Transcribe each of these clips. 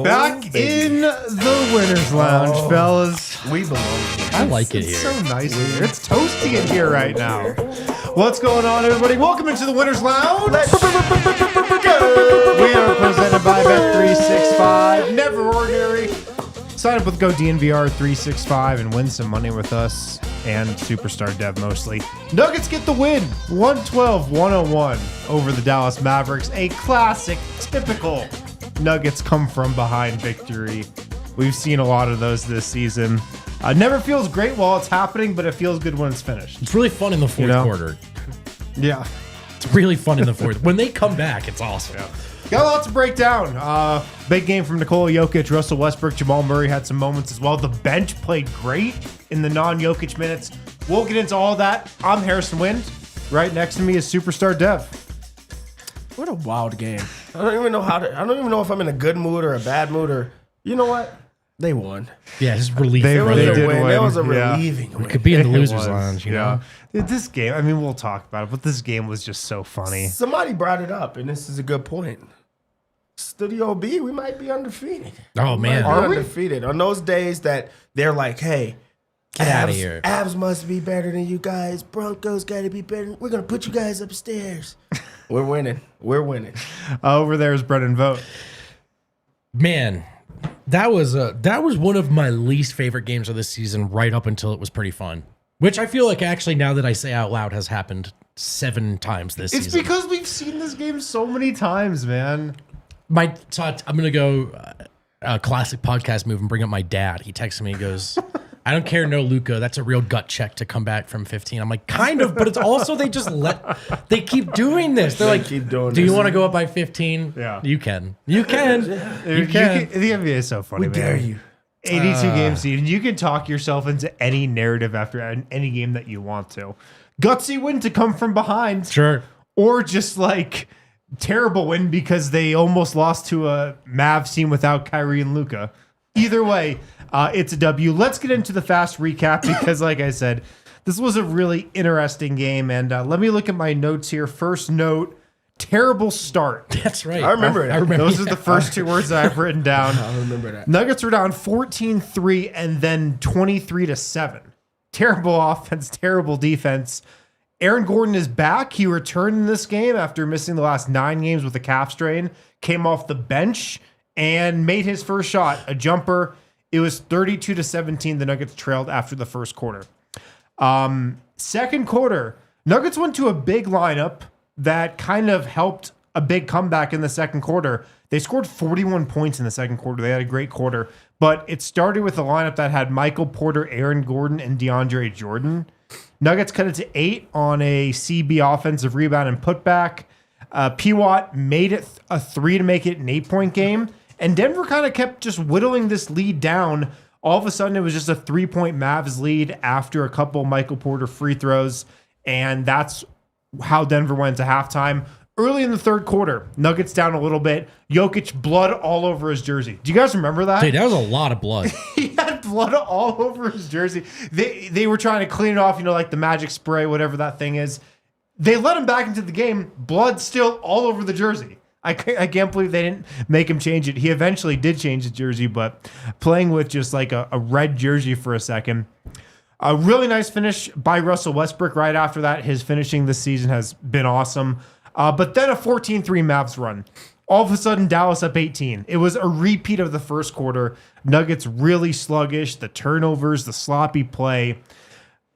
Back in the Winners Lounge, fellas. We belong here. I like it here. It's so nice here. It's toasty in here right now. What's going on, everybody? Welcome into the Winners Lounge. We are presented by Bet365. Never ordinary. Sign up with Go DNVR 365 and win some money with us and Superstar Dev mostly. Nuggets get the win, 112-101 over the Dallas Mavericks. A classic, typical Nuggets come from behind victory. We've seen a lot of those this season. Never feels great while it's happening, but it feels good when it's finished. It's really fun in the fourth quarter. Yeah. It's really fun in the fourth. When they come back, it's awesome. Yeah. Got a lot to break down. Big game from Nikola Jokic, Russell Westbrook, Jamal Murray had some moments as well. The bench played great in the non-Jokic minutes. We'll get into all that. I'm Harrison Wind. Right next to me is Superstar Dev. What a wild game. I don't even know if I'm in a good mood or a bad mood or, you know what? They won. Yeah, it's relief. They did win. It was a relieving win. We could be in the losers lounge, you know? Dude, this game, I mean, we'll talk about it, but this game was just so funny. Somebody brought it up, and this is a good point. Studio B, we might be undefeated. Oh, man. Are we undefeated? On those days that they're like, hey, get out of here. Avs must be better than you guys. Broncos got to be better. We're going to put you guys upstairs. We're winning. We're winning. Over there is Brennan Vogt. Man, that was one of my least favorite games of this season right up until it was pretty fun. Which I feel like actually now that I say out loud has happened 7 times this season. It's because we've seen this game so many times, man. I'm going to go a classic podcast move and bring up my dad. He texted me and goes, I don't care, no Luka. That's a real gut check to come back from 15. I'm like, kind of, but it's also they keep doing this. They're like, keep doing do you this. want to go up by 15? Yeah. You can. You can. You can. The NBA is so funny, We man. dare you. 82 game season. You can talk yourself into any narrative after any game that you want to. Gutsy win to come from behind. Sure. Or just like terrible win because they almost lost to a Mavs team without Kyrie and Luka. Either way, it's a W. Let's get into the fast recap because, like I said, this was a really interesting game. And let me look at my notes here. First note, terrible start. That's right. I remember it. Those are the first 2 words that I've written down. I remember that. Nuggets were down 14-3 and then 23-7. Terrible offense, terrible defense. Aaron Gordon is back. He returned in this game after missing the last 9 games with a calf strain. Came off the bench and made his first shot, a jumper. It was 32-17. The Nuggets trailed after the first quarter. Second quarter, Nuggets went to a big lineup that kind of helped a big comeback in the second quarter. They scored 41 points in the second quarter. They had a great quarter, but it started with a lineup that had Michael Porter, Aaron Gordon, and DeAndre Jordan. Nuggets cut it to 8 on a CB offensive rebound and putback. PWat made it a 3 to make it an 8-point game. And Denver kind of kept just whittling this lead down. All of a sudden, it was just a 3-point Mavs lead after a couple Michael Porter free throws. And that's how Denver went to halftime. Early in the third quarter, Nuggets down a little bit. Jokic, blood all over his jersey. Do you guys remember that? Dude, that was a lot of blood. He had blood all over his jersey. They were trying to clean it off, like the magic spray, whatever that thing is. They let him back into the game. Blood still all over the jersey. I can't believe they didn't make him change it. He eventually did change his jersey, but playing with just like a red jersey for a second. A really nice finish by Russell Westbrook right after that. His finishing this season has been awesome. But then a 14-3 Mavs run. All of a sudden, Dallas up 18. It was a repeat of the first quarter. Nuggets really sluggish, the turnovers, the sloppy play.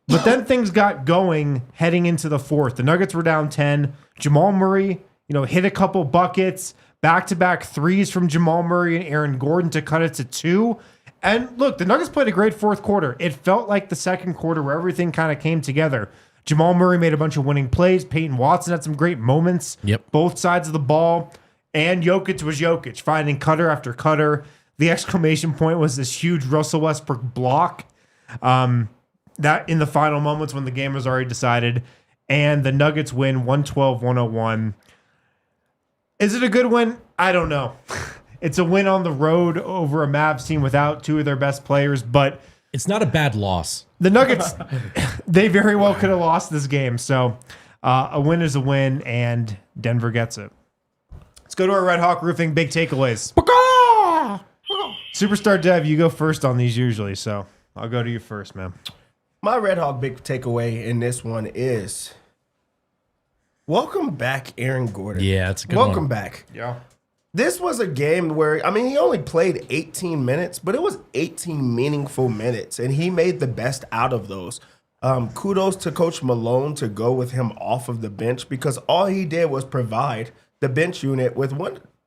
But then things got going heading into the fourth. The Nuggets were down 10. Jamal Murray, hit a couple buckets, back-to-back threes from Jamal Murray and Aaron Gordon to cut it to 2. And look, the Nuggets played a great fourth quarter. It felt like the second quarter where everything kind of came together. Jamal Murray made a bunch of winning plays. Peyton Watson had some great moments. Yep. Both sides of the ball. And Jokic was Jokic, finding cutter after cutter. The exclamation point was this huge Russell Westbrook block that in the final moments when the game was already decided. And the Nuggets win 112-101. Is it a good win? I don't know. It's a win on the road over a Mavs team without two of their best players, but It's not a bad loss. the Nuggets, they very well could have lost this game. So a win is a win, and Denver gets it. Let's go to our Red Hawk Roofing big takeaways. Superstar Dev, you go first on these usually, so I'll go to you first, man. My Red Hawk big takeaway in this one is welcome back, Aaron Gordon. Yeah, it's a good Welcome one. back. Yeah. This was a game where, I mean, he only played 18 minutes, but it was 18 meaningful minutes, and he made the best out of those. Kudos to Coach Malone to go with him off of the bench because all he did was provide the bench unit with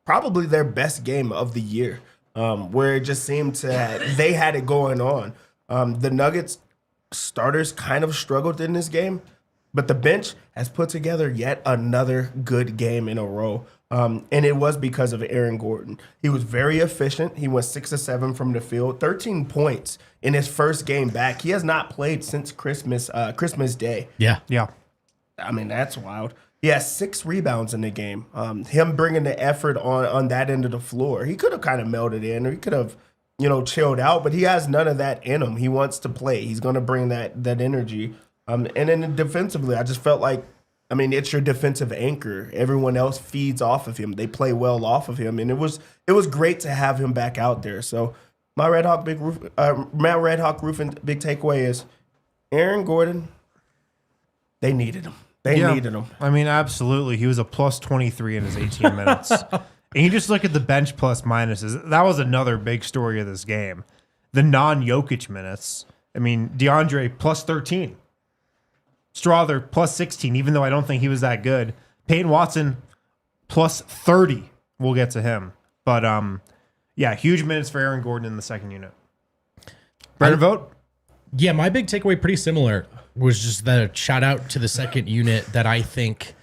probably their best game of the year, where it just seemed they had it going on. The Nuggets starters kind of struggled in this game, but the bench has put together yet another good game in a row. And it was because of Aaron Gordon. He was very efficient. He went 6 of 7 from the field, 13 points in his first game back. He has not played since Christmas Day. Yeah. Yeah. I mean, that's wild. He has 6 rebounds in the game. Him bringing the effort on that end of the floor. He could have kind of melded in, or he could have, chilled out, but he has none of that in him. He wants to play. He's going to bring that energy. And then defensively, I just felt like, I mean, it's your defensive anchor. Everyone else feeds off of him. They play well off of him, and it was great to have him back out there. So my Red Hawk Roofing big takeaway is Aaron Gordon. They needed him. They needed him. I mean, absolutely. He was a plus 23 in his 18 minutes. And you just look at the bench plus minuses. That was another big story of this game. The non-Jokic minutes. I mean, DeAndre plus 13. Strother plus 16, even though I don't think he was that good. Peyton Watson plus 30. We'll get to him. But, yeah, huge minutes for Aaron Gordon in the second unit. Brandon Vogt? Yeah, my big takeaway, pretty similar, was just that shout out to the second unit that I think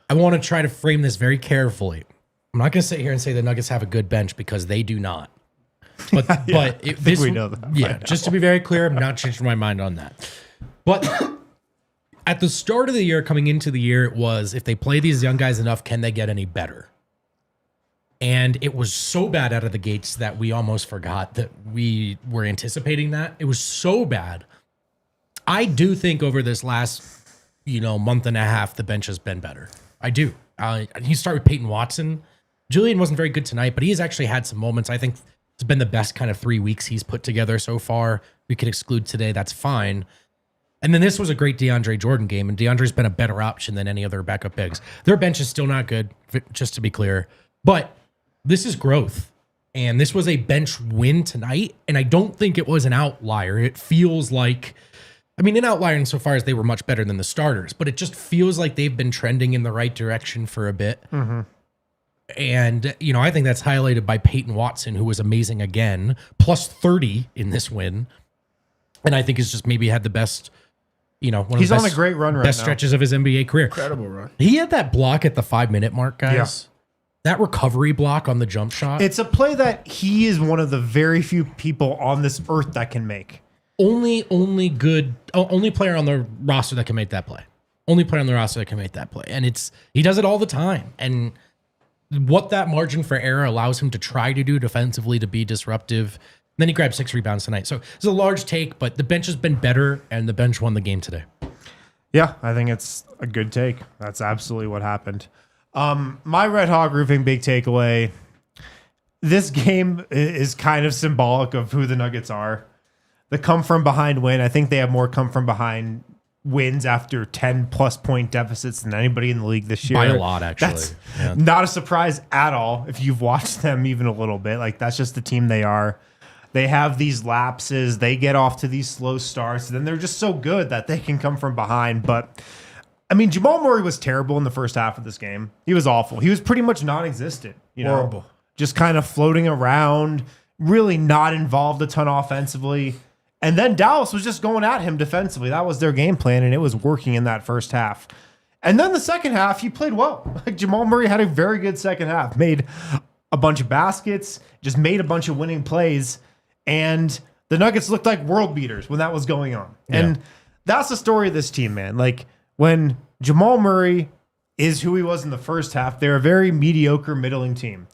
I want to try to frame this very carefully. I'm not going to sit here and say the Nuggets have a good bench because they do not. But we know that. Yeah, just to be very clear, I'm not changing my mind on that. But at the start of the year, coming into the year, it was if they play these young guys enough, can they get any better? And it was so bad out of the gates that we almost forgot that we were anticipating that. It was so bad. I do think over this last, month and a half, the bench has been better. I do. You start with Peyton Watson. Julian wasn't very good tonight, but he has actually had some moments. I think it's been the best kind of 3 weeks he's put together so far. We could exclude today. That's fine. And then this was a great DeAndre Jordan game, and DeAndre's been a better option than any other backup bigs. Their bench is still not good, just to be clear. But this is growth. And this was a bench win tonight, and I don't think it was an outlier. It feels like, an outlier insofar as they were much better than the starters, but it just feels like they've been trending in the right direction for a bit. Mm-hmm. And, I think that's highlighted by Peyton Watson, who was amazing again, plus 30 in this win. And I think he's just maybe had the best, one of He's the on best, a great run right best now. stretches of his NBA career. Incredible run. He had that block at the 5-minute mark, guys. Yeah. That recovery block on the jump shot. It's a play that he is one of the very few people on this earth that can make. Only player on the roster that can make that play. Only player on the roster that can make that play. And he does it all the time. And what that margin for error allows him to try to do defensively to be disruptive. Then he grabbed 6 rebounds tonight. So it's a large take, but the bench has been better, and the bench won the game today. Yeah, I think it's a good take. That's absolutely what happened. My Red Hawk Roofing big takeaway. This game is kind of symbolic of who the Nuggets are. The come from behind win. I think they have more come from behind wins after 10+ point deficits than anybody in the league this year. By a lot, actually. That's Yeah. not a surprise at all if you've watched them even a little bit. Like, that's just the team they are. They have these lapses. They get off to these slow starts. Then they're just so good that they can come from behind. But, Jamal Murray was terrible in the first half of this game. He was awful. He was pretty much non-existent. Horrible. Just kind of floating around, really not involved a ton offensively. And then Dallas was just going at him defensively. That was their game plan, and it was working in that first half. And then the second half, he played well. Like, Jamal Murray had a very good second half, made a bunch of baskets, just made a bunch of winning plays, and the Nuggets looked like world beaters when that was going on. Yeah. And that's the story of this team, man. Like, when Jamal Murray is who he was in the first half, they're a very mediocre, middling team.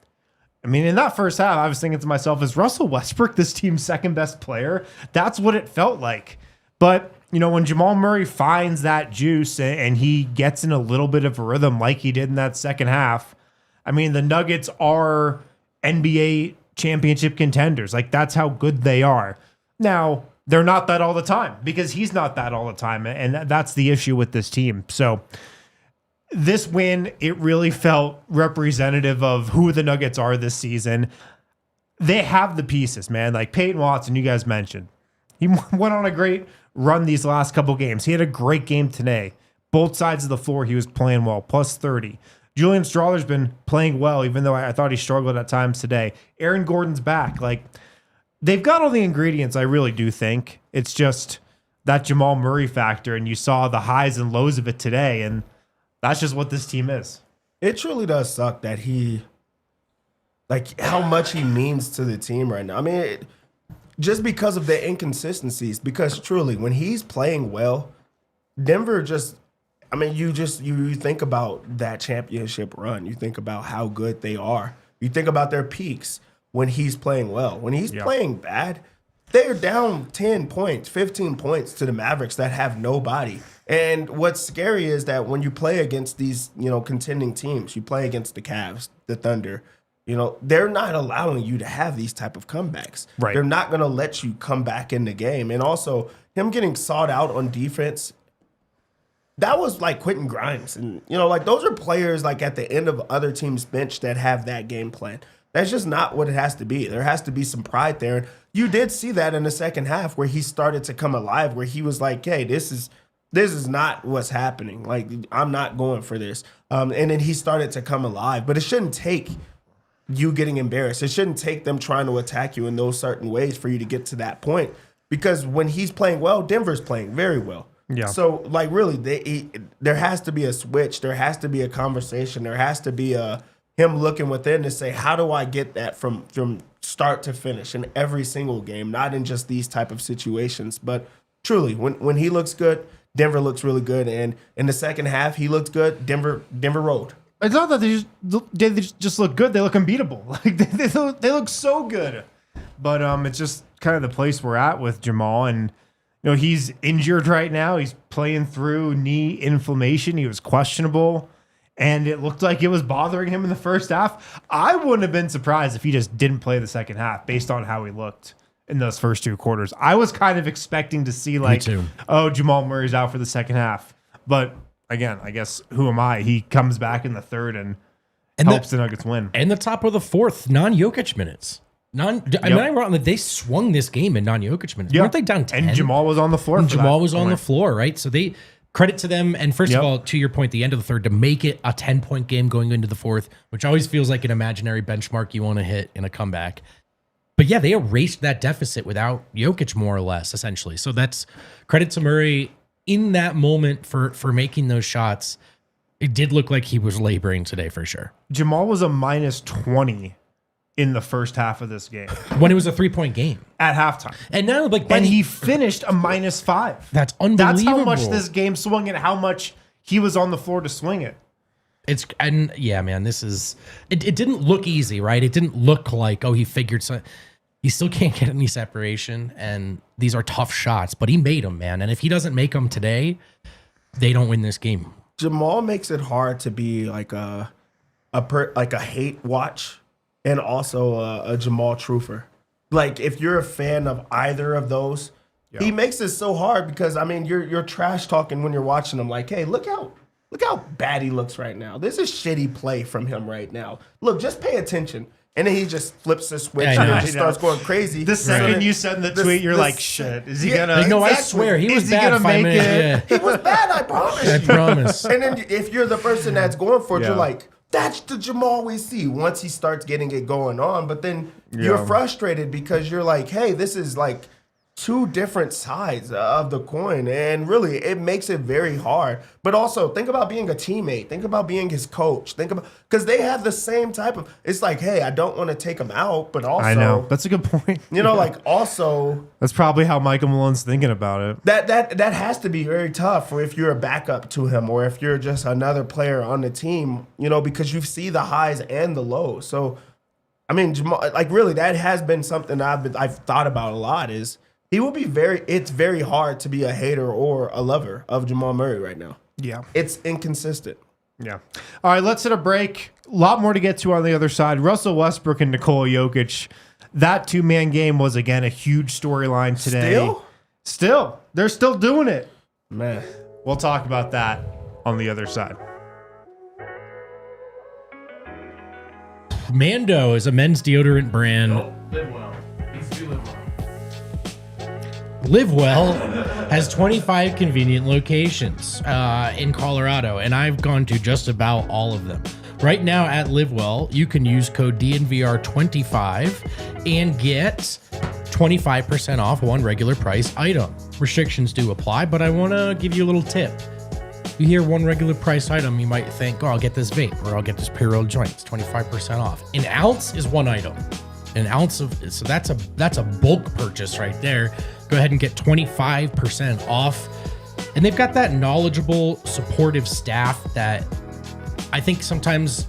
I mean, in that first half, I was thinking to myself, is Russell Westbrook this team's second best player? That's what it felt like. But, when Jamal Murray finds that juice and he gets in a little bit of a rhythm like he did in that second half, I mean, the Nuggets are NBA championship contenders. Like, that's how good they are. Now, they're not that all the time because he's not that all the time. And that's the issue with this team. So this win, it really felt representative of who the Nuggets are this season. They have the pieces, man. Like Peyton Watson, you guys mentioned. He went on a great run these last couple games. He had a great game today. Both sides of the floor, he was playing well, plus 30. Julian Strawler's been playing well, even though I thought he struggled at times today. Aaron Gordon's back. Like, they've got all the ingredients, I really do think. It's just that Jamal Murray factor, and you saw the highs and lows of it today, and that's just what this team is. It truly does suck that how much he means to the team right now. I mean, just because of the inconsistencies, because truly, when he's playing well, Denver just, I mean, you think about that championship run. You think about how good they are. You think about their peaks when he's playing well. When he's playing bad, they're down 10 points, 15 points to the Mavericks that have nobody. And what's scary is that when you play against these, contending teams, you play against the Cavs, the Thunder, they're not allowing you to have these type of comebacks. Right. They're not going to let you come back in the game. And also, him getting sought out on defense, that was like Quentin Grimes. And, those are players like at the end of other teams' bench that have that game plan. That's just not what it has to be. There has to be some pride there. And you did see that in the second half where he started to come alive, where he was like, hey, this is not what's happening. Like, I'm not going for this. And then he started to come alive. But it shouldn't take you getting embarrassed. It shouldn't take them trying to attack you in those certain ways for you to get to that point. Because when he's playing well, Denver's playing very well. Yeah. So, really, there has to be a switch. There has to be a conversation. There has to be him looking within to say, how do I get that from start to finish in every single game, not in just these type of situations. But truly, when he looks good, Denver looks really good. And in the second half, he looked good. Denver rolled. It's not that they just look good. They look unbeatable. Like they look so good. But it's just kind of the place we're at with Jamal. And, he's injured right now. He's playing through knee inflammation. He was questionable. And it looked like it was bothering him in the first half. I wouldn't have been surprised if he just didn't play the second half based on how he looked in those first two quarters. I was kind of expecting to see Jamal Murray's out for the second half. But again, I guess who am I? He comes back in the third and helps the Nuggets win. And the top of the fourth, non-Jokic minutes. I'm not wrong. They swung this game in non-Jokic minutes. Yep. Weren't they down 10? And Jamal was on the floor. Jamal was on the floor, right? So they credit to them. And first of all, to your point, the end of the third, to make it a 10-point game going into the fourth, which always feels like an imaginary benchmark you want to hit in a comeback. But yeah, they erased that deficit without Jokic, more or less, essentially. So that's credit to Murray in that moment for making those shots. It did look like he was laboring today for sure. Jamal was a minus 20 in the first half of this game. When it was a 3-point game. At halftime. And now, he finished a minus 5. That's unbelievable. That's how much this game swung and how much he was on the floor to swing it. This is, it didn't look easy, right? It didn't look like, he figured something. He still can't get any separation, and these are tough shots, but he made them, man. And if he doesn't make them today, they don't win this game. Jamal makes it hard to be like a hate watch and also a Jamal truther. Like, if you're a fan of either of those, he makes it so hard because, I mean, you're trash talking when you're watching him. Like, hey, look how bad he looks right now. This is shitty play from him right now. Look, just pay attention. And then he just flips the switch and just starts going crazy. The second you said in the tweet, you're like, shit, is he gonna? No, I swear, he was bad 5 minutes. Yeah. He was bad, I promise you. I promise. And then if you're the person that's going for it, you're like, that's the Jamal we see once he starts getting it going on. But then you're frustrated because you're like, hey, this is like two different sides of the coin, and really it makes it very hard. But also think about being a teammate, think about being his coach, think about, because they have the same type of, it's like, hey, I don't want to take him out, but also I know, that's a good point. you know, like also That's probably how Michael Malone's thinking about it. that has to be very tough for if you're a backup to him or if you're just another player on the team, you know, because you see the highs and the lows. So I mean, Jamal, like really, that has been something I've thought about a lot. Is he will be it's very hard to be a hater or a lover of Jamal Murray right now. Yeah. It's inconsistent. Yeah. All right, let's hit a break. A lot more to get to on the other side. Russell Westbrook and Nikola Jokic. That two-man game was, again, a huge storyline today. Still. They're still doing it. Man. We'll talk about that on the other side. Mando is a men's deodorant brand. Live well. Needs to be live well. Live Well has 25 convenient locations in Colorado, and I've gone to just about all of them. Right now at Live Well, you can use code DNVR25 and get 25% off one regular price item. Restrictions do apply, but I want to give you a little tip. You hear one regular price item, you might think, oh, I'll get this vape or I'll get this pre-rolled joint. It's 25% off. An ounce is one item. An ounce of, so that's a bulk purchase right there. Go ahead and get 25% off. And they've got that knowledgeable, supportive staff that I think sometimes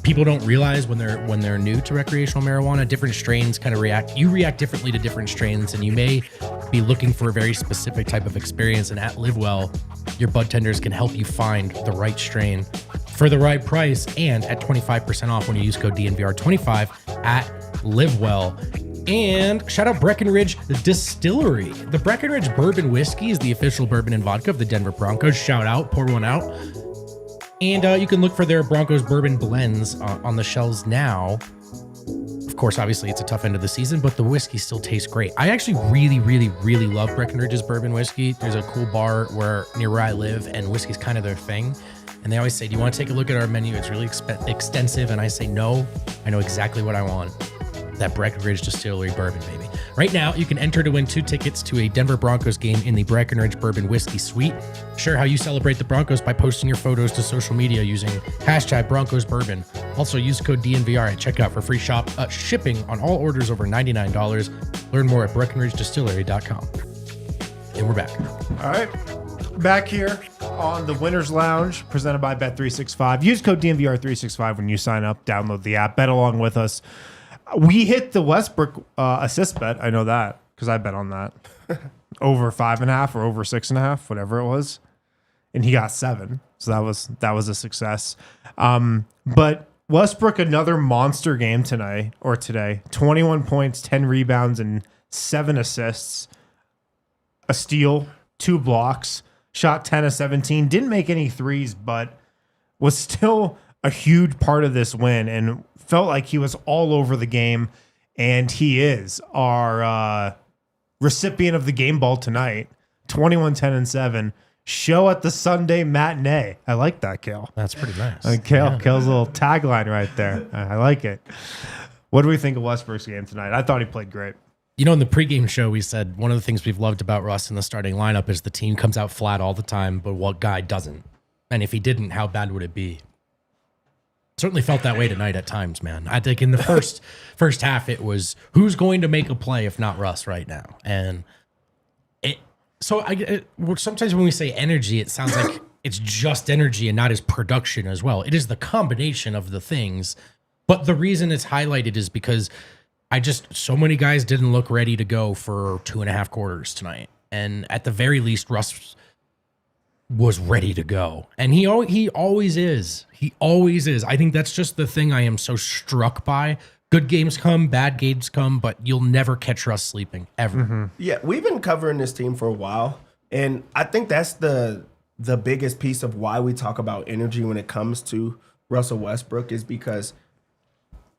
people don't realize when they're new to recreational marijuana. Different strains kind of react. You react differently to different strains, and you may be looking for a very specific type of experience. And at Live Well, your bud tenders can help you find the right strain for the right price and at 25% off when you use code DNVR25 at Live Well. And shout out Breckenridge Distillery. The Breckenridge Bourbon Whiskey is the official bourbon and vodka of the Denver Broncos. Shout out, pour one out. And you can look for their Broncos bourbon blends on the shelves now. Of course, obviously, it's a tough end of the season, but the whiskey still tastes great. I actually really, really, really love Breckenridge's bourbon whiskey. There's a cool bar near where I live, and whiskey's kind of their thing. And they always say, do you want to take a look at our menu? It's really extensive. And I say, no, I know exactly what I want. That Breckenridge Distillery bourbon, baby. Right now, you can enter to win 2 tickets to a Denver Broncos game in the Breckenridge Bourbon Whiskey Suite. Share how you celebrate the Broncos by posting your photos to social media using hashtag Broncos Bourbon. Also, use code DNVR at checkout for free shipping on all orders over $99. Learn more at BreckenridgeDistillery.com. And we're back. All right. Back here on the Winners Lounge, presented by Bet365. Use code DNVR365 when you sign up. Download the app. Bet along with us. We hit the Westbrook assist bet. I know that because I bet on that. Over 5.5 or over 6.5, whatever it was. And he got 7. So that was a success. But Westbrook, another monster game today. 21 points, 10 rebounds, and 7 assists. A steal, 2 blocks. Shot 10 of 17. Didn't make any threes, but was still a huge part of this win and felt like he was all over the game. And he is our recipient of the game ball tonight. 21, 10, and 7. Show at the Sunday matinee. I like that, Kale. That's pretty nice. Kale's little tagline right there. I like it. What do we think of Westbrook's game tonight? I thought he played great. You know, in the pregame show, we said one of the things we've loved about Russ in the starting lineup is the team comes out flat all the time, but what guy doesn't? And if he didn't, how bad would it be? Certainly felt that way tonight at times, man. I think in the first half, it was who's going to make a play if not Russ right now? And sometimes when we say energy, it sounds like it's just energy and not his production as well. It is the combination of the things. But the reason it's highlighted is because so many guys didn't look ready to go for 2.5 quarters tonight. And at the very least, Russ was ready to go. And he always is. He always is. I think that's just the thing I am so struck by. Good games come, bad games come, but you'll never catch Russ sleeping, ever. Mm-hmm. Yeah, we've been covering this team for a while. And I think that's the biggest piece of why we talk about energy when it comes to Russell Westbrook is because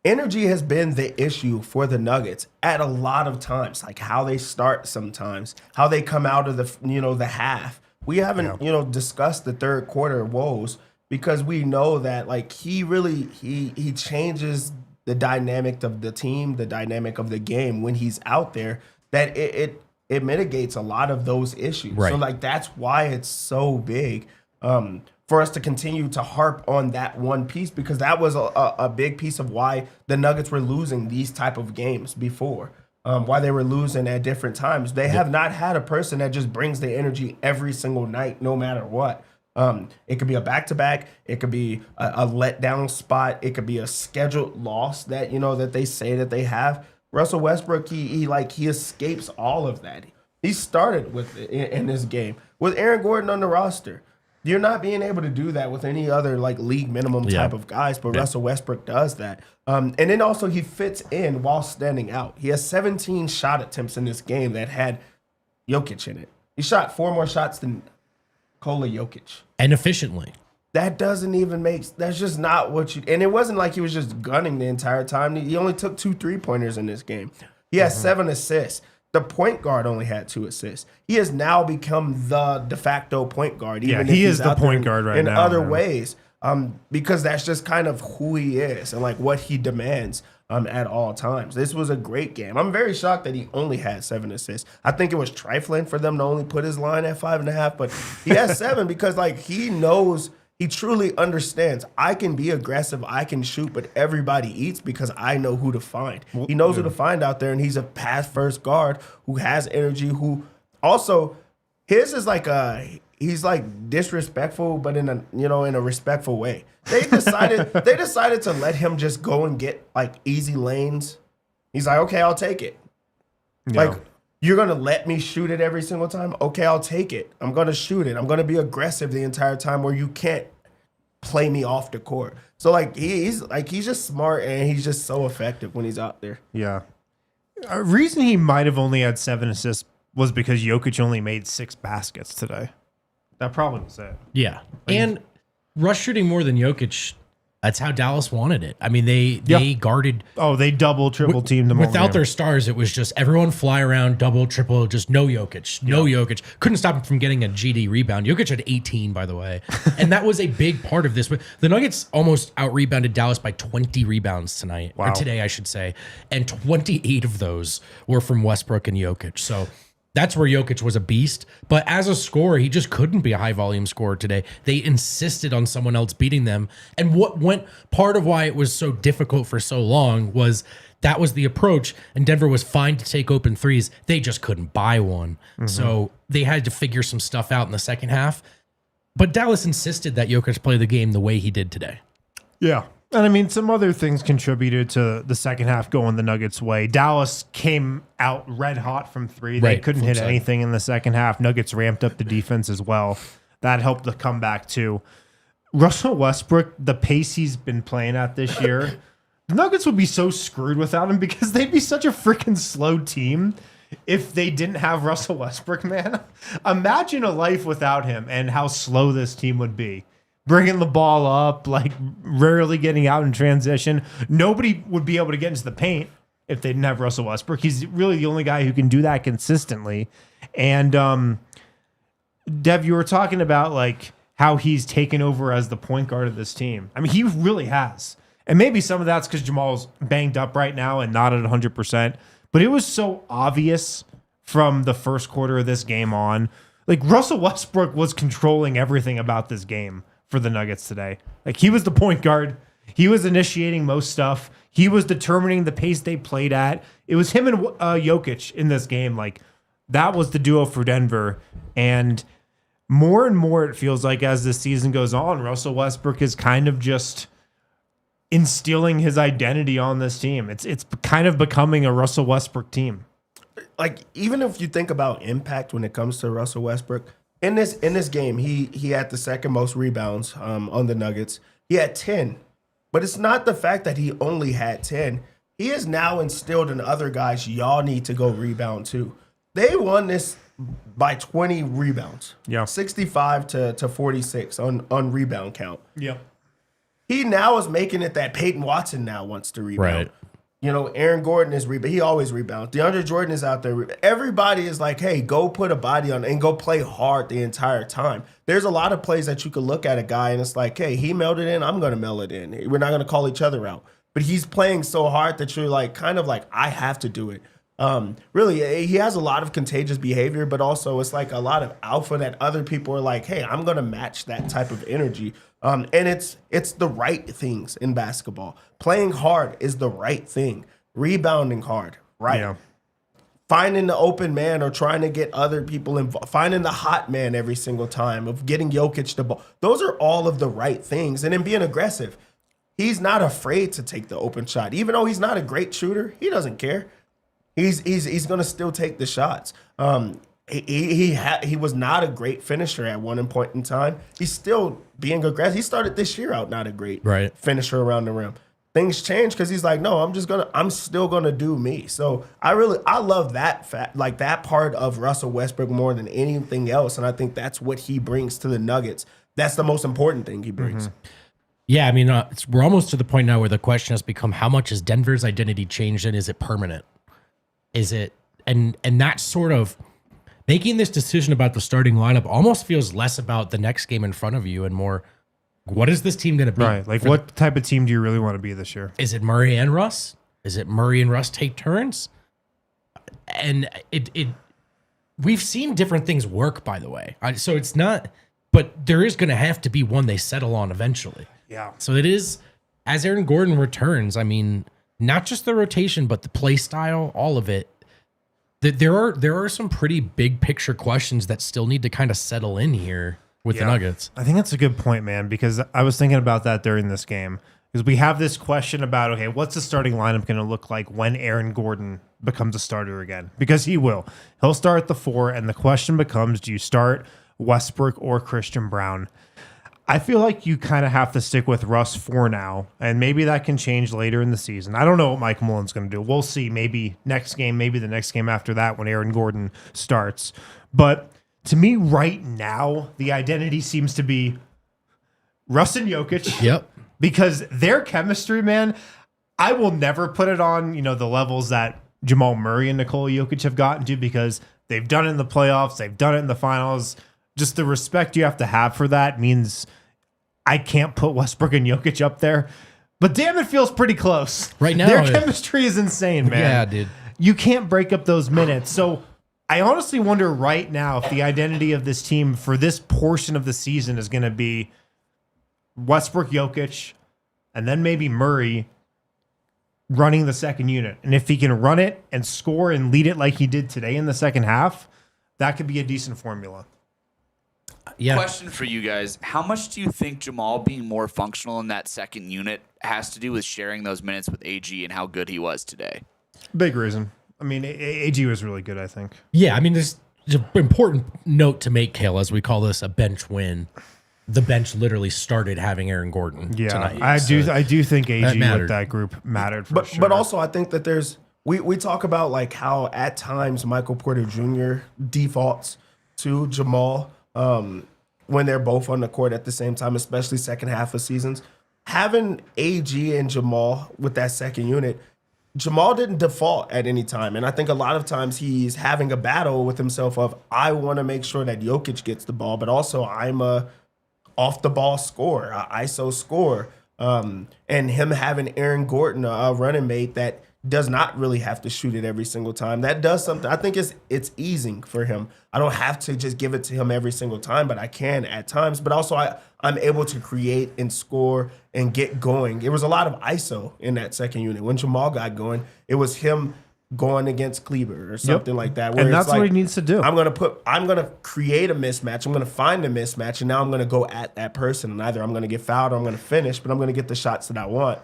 energy has been the issue for the Nuggets at a lot of times, like how they start sometimes, how they come out of the half. We haven't, discussed the third quarter woes because we know that like he changes the dynamic of the team, the dynamic of the game when he's out there, that it it mitigates a lot of those issues. Right. So like that's why it's so big for us to continue to harp on that one piece, because that was a big piece of why the Nuggets were losing these type of games before. Why they were losing at different times. They have not had a person that just brings the energy every single night, no matter what. It could be a back-to-back. It could be a letdown spot. It could be a scheduled loss that, that they say that they have. Russell Westbrook, he escapes all of that. He started with it in this game with Aaron Gordon on the roster. You're not being able to do that with any other like league minimum type of guys, but Russell Westbrook does that. And then also he fits in while standing out. He has 17 shot attempts in this game that had Jokic in it. He shot 4 more shots than Nikola Jokic. And efficiently. That doesn't even that's just not what you, and it wasn't like he was just gunning the entire time. He only took 2 3-pointers in this game. He has 7 assists. The point guard only had 2 assists. He has now become the de facto point guard. Even if he he's is the out there point guard right in now. other ways, because that's just kind of who he is and like what he demands at all times. This was a great game. I'm very shocked that he only had 7 assists. I think it was trifling for them to only put his line at 5.5, but he has 7 because like he knows. He truly understands, I can be aggressive, I can shoot, but everybody eats because I know who to find. He knows who to find out there, and he's a pass-first guard who has energy, who also, his is like he's like disrespectful, but in a respectful way. They decided to let him just go and get like easy lanes. He's like, okay, I'll take it. Yeah. Like, you're going to let me shoot it every single time? Okay, I'll take it. I'm going to shoot it. I'm going to be aggressive the entire time where you can't play me off the court. So, like, he's just smart, and he's just so effective when he's out there. Yeah. A reason he might have only had 7 assists was because Jokic only made 6 baskets today. That probably was it. Yeah. And Russ shooting more than Jokic, that's how Dallas wanted it. I mean, they guarded. Oh, they double, triple teamed them without their stars. It was just everyone fly around, double, triple, just no Jokic, no Jokic. Couldn't stop him from getting a GD rebound. Jokic had 18, by the way, and that was a big part of this. But the Nuggets almost out rebounded Dallas by 20 rebounds tonight, or today, I should say, and 28 of those were from Westbrook and Jokic. So. That's where Jokic was a beast. But as a scorer, he just couldn't be a high-volume scorer today. They insisted on someone else beating them. And part of why it was so difficult for so long was that was the approach, and Denver was fine to take open threes. They just couldn't buy one. So they had to figure some stuff out in the second half. But Dallas insisted that Jokic play the game the way he did today. Yeah. And I mean, some other things contributed to the second half going the Nuggets' way. Dallas came out red hot from 3. They couldn't hit anything in the second half. Nuggets ramped up the defense as well. That helped the comeback too. Russell Westbrook, the pace he's been playing at this year, the Nuggets would be so screwed without him because they'd be such a freaking slow team if they didn't have Russell Westbrook, man. Imagine a life without him and how slow this team would be. Bringing the ball up, like rarely getting out in transition. Nobody would be able to get into the paint if they didn't have Russell Westbrook. He's really the only guy who can do that consistently. And Dev, you were talking about like how he's taken over as the point guard of this team. I mean, he really has. And maybe some of that's because Jamal's banged up right now and not at 100%. But it was so obvious from the first quarter of this game on. Like Russell Westbrook was controlling everything about this game for the Nuggets today. Like he was the point guard. He was initiating most stuff. He was determining the pace they played at. It was him and Jokic in this game. Like that was the duo for Denver. And more it feels like as the season goes on, Russell Westbrook is kind of just instilling his identity on this team. It's kind of becoming a Russell Westbrook team. Like even if you think about impact when it comes to Russell Westbrook, in this game, he had the second most rebounds on the Nuggets. He had 10. But it's not the fact that he only had 10. He has now instilled in other guys, y'all need to go rebound too. They won this by 20 rebounds. Yeah. 65 to 46 on rebound count. Yeah. He now is making it that Peyton Watson now wants to rebound. Right. You know, Aaron Gordon is rebound. He always rebounds. DeAndre Jordan is out there. Everybody is like, hey, go put a body on and go play hard the entire time. There's a lot of plays that you could look at a guy and it's like, hey, he mailed it in. I'm going to mail it in. We're not going to call each other out. But he's playing so hard that you're like, kind of like, I have to do it. Really, he has a lot of contagious behavior, but also it's like a lot of alpha that other people are like, hey, I'm going to match that type of energy. And it's the right things in basketball. Playing hard is the right thing. Rebounding hard, right? Yeah. Finding the open man or trying to get other people involved. Finding the hot man every single time of getting Jokic the ball. Those are all of the right things. And then being aggressive. He's not afraid to take the open shot. Even though he's not a great shooter, he doesn't care. He's going to still take the shots. He was not a great finisher at one point in time. He's still being aggressive. He started this year out not a great finisher around the rim. Things change because he's like, no, I'm still gonna do me. So I love that that part of Russell Westbrook more than anything else, and I think that's what he brings to the Nuggets. That's the most important thing he brings. Yeah, I mean, we're almost to the point now where the question has become, how much has Denver's identity changed, and is it permanent? Is it and that sort of making this decision about the starting lineup almost feels less about the next game in front of you and more, what is this team going to be? Right. Like, what type of team do you really want to be this year? Is it Murray and Russ? Is it Murray and Russ take turns? And we've seen different things work, by the way. So it's not, but there is going to have to be one they settle on eventually. Yeah. So it is, as Aaron Gordon returns, I mean, not just the rotation, but the play style, all of it. There are some pretty big picture questions that still need to kind of settle in here with the Nuggets. I think that's a good point, man, because I was thinking about that during this game. Because we have this question about, okay, what's the starting lineup going to look like when Aaron Gordon becomes a starter again? Because he will. He'll start at the 4, and the question becomes, do you start Westbrook or Christian Brown? I feel like you kind of have to stick with Russ for now, and maybe that can change later in the season. I don't know what Mike Malone's going to do. We'll see. Maybe next game, maybe the next game after that when Aaron Gordon starts. But to me right now, the identity seems to be Russ and Jokic. Yep. Because their chemistry, man, I will never put it on, the levels that Jamal Murray and Nikola Jokic have gotten to, because they've done it in the playoffs, they've done it in the finals. Just the respect you have to have for that means I can't put Westbrook and Jokic up there. But damn, it feels pretty close. Right now, their chemistry is insane, man. Yeah, dude. You can't break up those minutes. So I honestly wonder right now if the identity of this team for this portion of the season is going to be Westbrook, Jokic, and then maybe Murray running the second unit. And if he can run it and score and lead it like he did today in the second half, that could be a decent formula. Yeah. Question for you guys. How much do you think Jamal being more functional in that second unit has to do with sharing those minutes with AG and how good he was today? Big reason. I mean, AG was really good, I think. Yeah, I mean, there's an important note to make, Kale, as we call this a bench win. The bench literally started having Aaron Gordon tonight. I do think AG with that group mattered for sure. But also I think that there's we talk about like how at times Michael Porter Jr. defaults to Jamal when they're both on the court at the same time, especially second half of seasons. Having AG and Jamal with that second unit, Jamal didn't default at any time. And I think a lot of times he's having a battle with himself of, I want to make sure that Jokic gets the ball, but also I'm a off-the-ball scorer, a ISO scorer. And him having Aaron Gordon, a running mate that does not really have to shoot it every single time. That does something. I think it's easing for him. I don't have to just give it to him every single time, but I can at times. But also I'm able to create and score and get going. It was a lot of ISO in that second unit. When Jamal got going, it was him going against Kleber or something like that. And that's what he needs to do. I'm gonna create a mismatch. I'm gonna find a mismatch, and now I'm gonna go at that person. And either I'm gonna get fouled or I'm gonna finish, but I'm gonna get the shots that I want.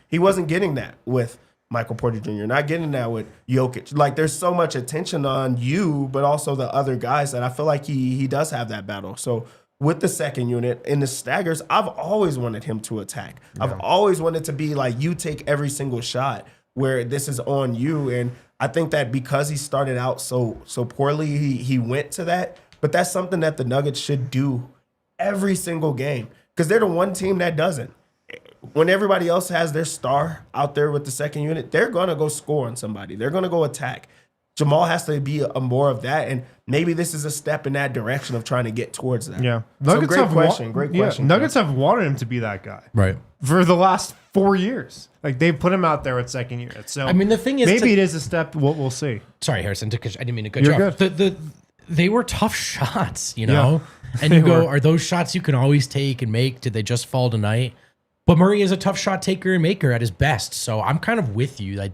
He wasn't getting that with Michael Porter Jr., not getting that with Jokic. Like, there's so much attention on you, but also the other guys, that I feel like he does have that battle. So with the second unit in the staggers, I've always wanted him to attack. Yeah. I've always wanted to be like, you take every single shot where this is on you. And I think that because he started out so poorly, he went to that. But that's something that the Nuggets should do every single game, because they're the one team that doesn't. When everybody else has their star out there with the second unit, they're going to go score on somebody. They're going to go attack. Jamal has to be a more of that, and maybe this is a step in that direction of trying to get towards that. Yeah. Nuggets great question. Nuggets have wanted him to be that guy. Right. For the last 4 years. Like they've put him out there at second unit. So I mean, the thing is, maybe it is a step. We'll see. Sorry, Harrison. I didn't mean to cut You're you off. good. They were tough shots, you know? And you go, are those shots you can always take and make? Did they just fall tonight? But Murray is a tough shot taker and maker at his best. So I'm kind of with you.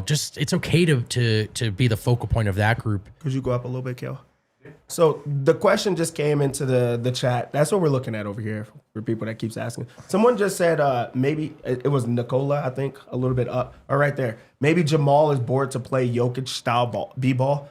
Just it's okay to be the focal point of that group. Could you go up a little bit, Kel? So the question just came into the chat. That's what we're looking at over here for people that keeps asking. Someone just said maybe it was Nikola, I think, a little bit up. Or right there. Maybe Jamal is bored to play Jokic style b-ball.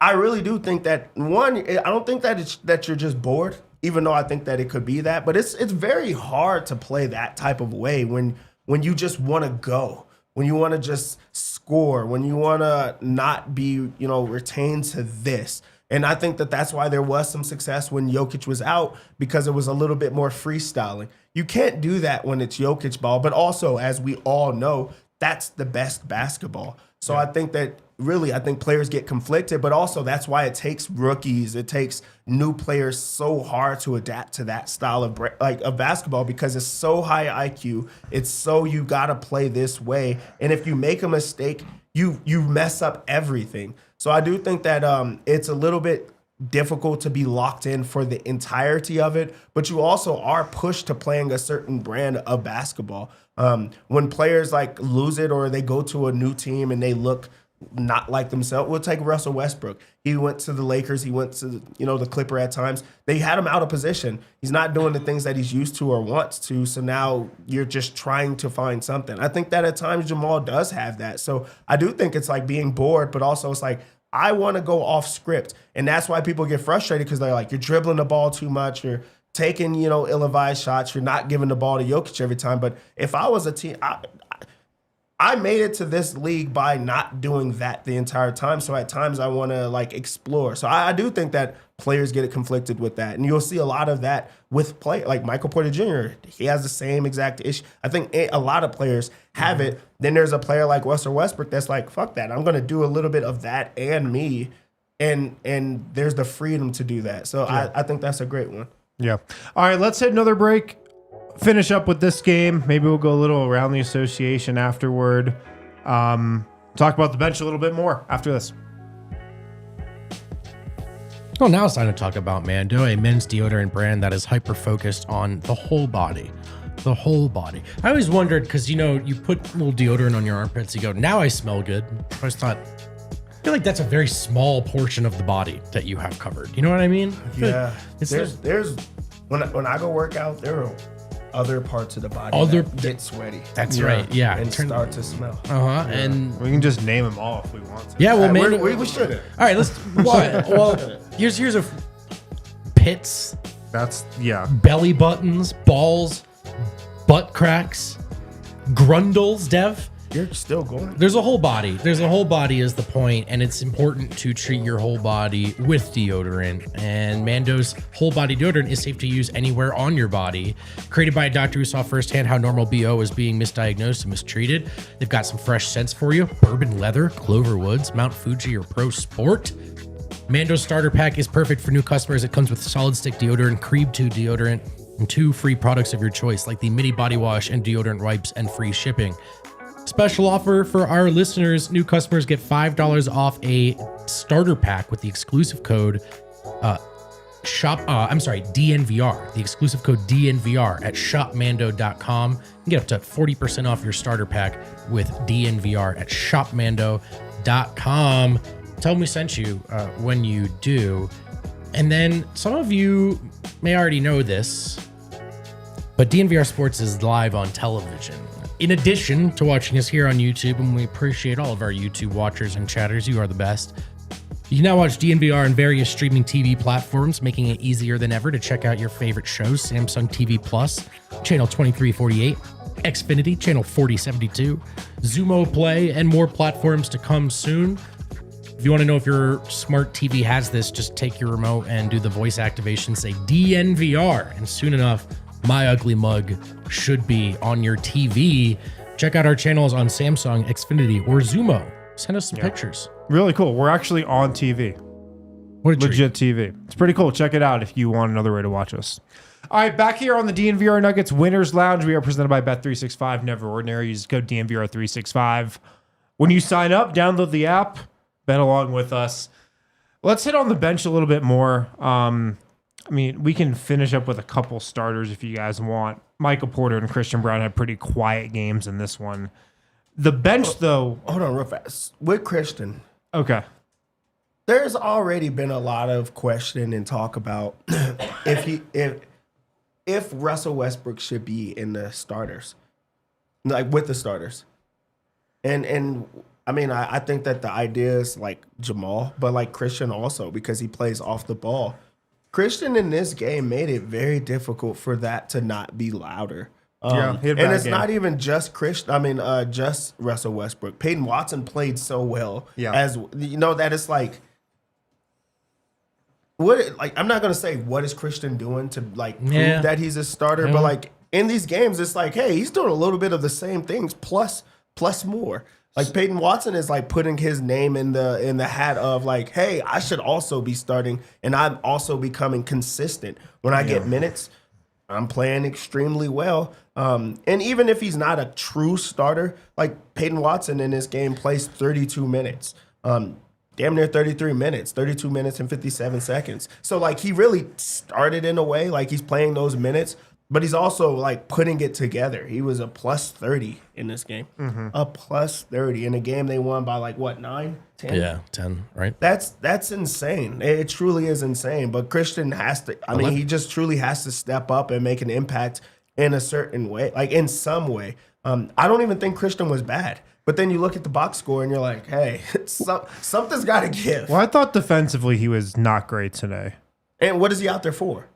I really do think that, one, I don't think that you're just bored, even though I think that it could be that. But it's very hard to play that type of way when you just want to go, when you want to just score, when you want to not be, retained to this. And I think that that's why there was some success when Jokic was out, because it was a little bit more freestyling. You can't do that when it's Jokic ball, but also, as we all know, that's the best basketball. So I think that I think players get conflicted, but also that's why it takes rookies, it takes new players so hard to adapt to that style of basketball, because it's so high IQ. It's so you got to play this way. And if you make a mistake, you mess up everything. So I do think that it's a little bit difficult to be locked in for the entirety of it, but you also are pushed to playing a certain brand of basketball. When players lose it or they go to a new team and they look not like themselves, we'll take Russell Westbrook. He went to the Lakers. He went to the Clipper at times. They had him out of position. He's not doing the things that he's used to or wants to. So now you're just trying to find something. I think that at times Jamal does have that. So I do think it's like being bored, but also it's like, I want to go off script. And that's why people get frustrated, because they're like, you're dribbling the ball too much. You're taking, ill-advised shots. You're not giving the ball to Jokic every time. But if I was a team, I made it to this league by not doing that the entire time. So at times I want to explore. So I do think that players get conflicted with that. And you'll see a lot of that with play like Michael Porter Jr. He has the same exact issue. I think a lot of players have it. Then there's a player like Russell Westbrook that's like, fuck that. I'm going to do a little bit of that and me. And there's the freedom to do that. So I think that's a great one. Yeah. All right, let's hit another break. Finish up with this game. Maybe we'll go a little around the association afterward. Talk about the bench a little bit more after this. Well, now it's time to talk about Mando, a men's deodorant brand that is hyper-focused on the whole body. The whole body. I always wondered, because, you put a little deodorant on your armpits, you go, now I smell good. I always thought, I feel like that's a very small portion of the body that you have covered. You know what I mean? Yeah. There's when I go work out, there are other parts of the body that get sweady. That's right. Yeah. And start to smell. Yeah. And we can just name them all if we want to. Yeah, well, man, we should. All right, let's. Well, here's a pits. That's Belly buttons, balls, butt cracks, grundles. Dev. You're still going. There's a whole body. There's a whole body is the point, and it's important to treat your whole body with deodorant. And Mando's whole body deodorant is safe to use anywhere on your body. Created by a doctor who saw firsthand how normal BO is being misdiagnosed and mistreated. They've got some fresh scents for you: bourbon leather, Clover Woods, Mount Fuji, or Pro Sport. Mando's starter pack is perfect for new customers. It comes with solid stick deodorant, Creed 2 deodorant, and 2 free products of your choice, like the mini body wash and deodorant wipes, and free shipping. Special offer for our listeners: new customers get $5 off a starter pack with the exclusive code DNVR. The exclusive code DNVR at shopmando.com. You get up to 40% off your starter pack with DNVR at shopmando.com. Tell them we sent you when you do. And then some of you may already know this, but DNVR Sports is live on television. In addition to watching us here on YouTube, and we appreciate all of our YouTube watchers and chatters, you are the best. You can now watch DNVR on various streaming TV platforms, making it easier than ever to check out your favorite shows: Samsung TV Plus, channel 2348, Xfinity, channel 4072, Xumo Play, and more platforms to come soon. If you want to know if your smart TV has this, just take your remote and do the voice activation, say DNVR, and soon enough, my ugly mug should be on your TV. Check out our channels on Samsung, Xfinity, or Xumo. Send us some pictures. Really cool. We're actually on TV. What a Legit TV. It's pretty cool. Check it out if you want another way to watch us. All right, back here on the DNVR Nuggets Winners Lounge, we are presented by Bet365. Never ordinary. Use code DNVR365. When you sign up, download the app, bet along with us. Let's hit on the bench a little bit more. I mean, we can finish up with a couple starters if you guys want. Michael Porter and Christian Brown had pretty quiet games in this one. The bench, though. Hold on real fast. With Christian, Okay. there's already been a lot of question and talk about if Russell Westbrook should be in the starters, like with the starters. And I mean, I think that the idea is like Jamal, but like Christian also, because he plays off the ball. Christian in this game made it very difficult for that to not be louder. He had a And bad it's game. not even just Christian. I mean, just Russell Westbrook. Peyton Watson played so well. Yeah. As you know, that it's like, I'm not gonna say what is Christian doing to like prove that he's a starter, but like in these games, it's like, hey, he's doing a little bit of the same things plus more. Like Peyton Watson is like putting his name in the hat of like, hey, I should also be starting, and I'm also becoming consistent. When I get minutes, I'm playing extremely well. And even if he's not a true starter, like Peyton Watson in this game plays 32 minutes. Damn near 33 minutes, 32 minutes and 57 seconds. So like he really started in a way, like he's playing those minutes, but he's also like putting it together. He was a plus 30 in this game. A plus 30 in a game they won by like what, 9, 10? Yeah, 10, right? That's insane. It truly is insane. But Christian has to, I mean, he just truly has to step up and make an impact in a certain way, like in some way. I don't even think Christian was bad. But then you look at the box score and you're like, hey, something's got to give. Well, I thought defensively he was not great today. And what is he out there for?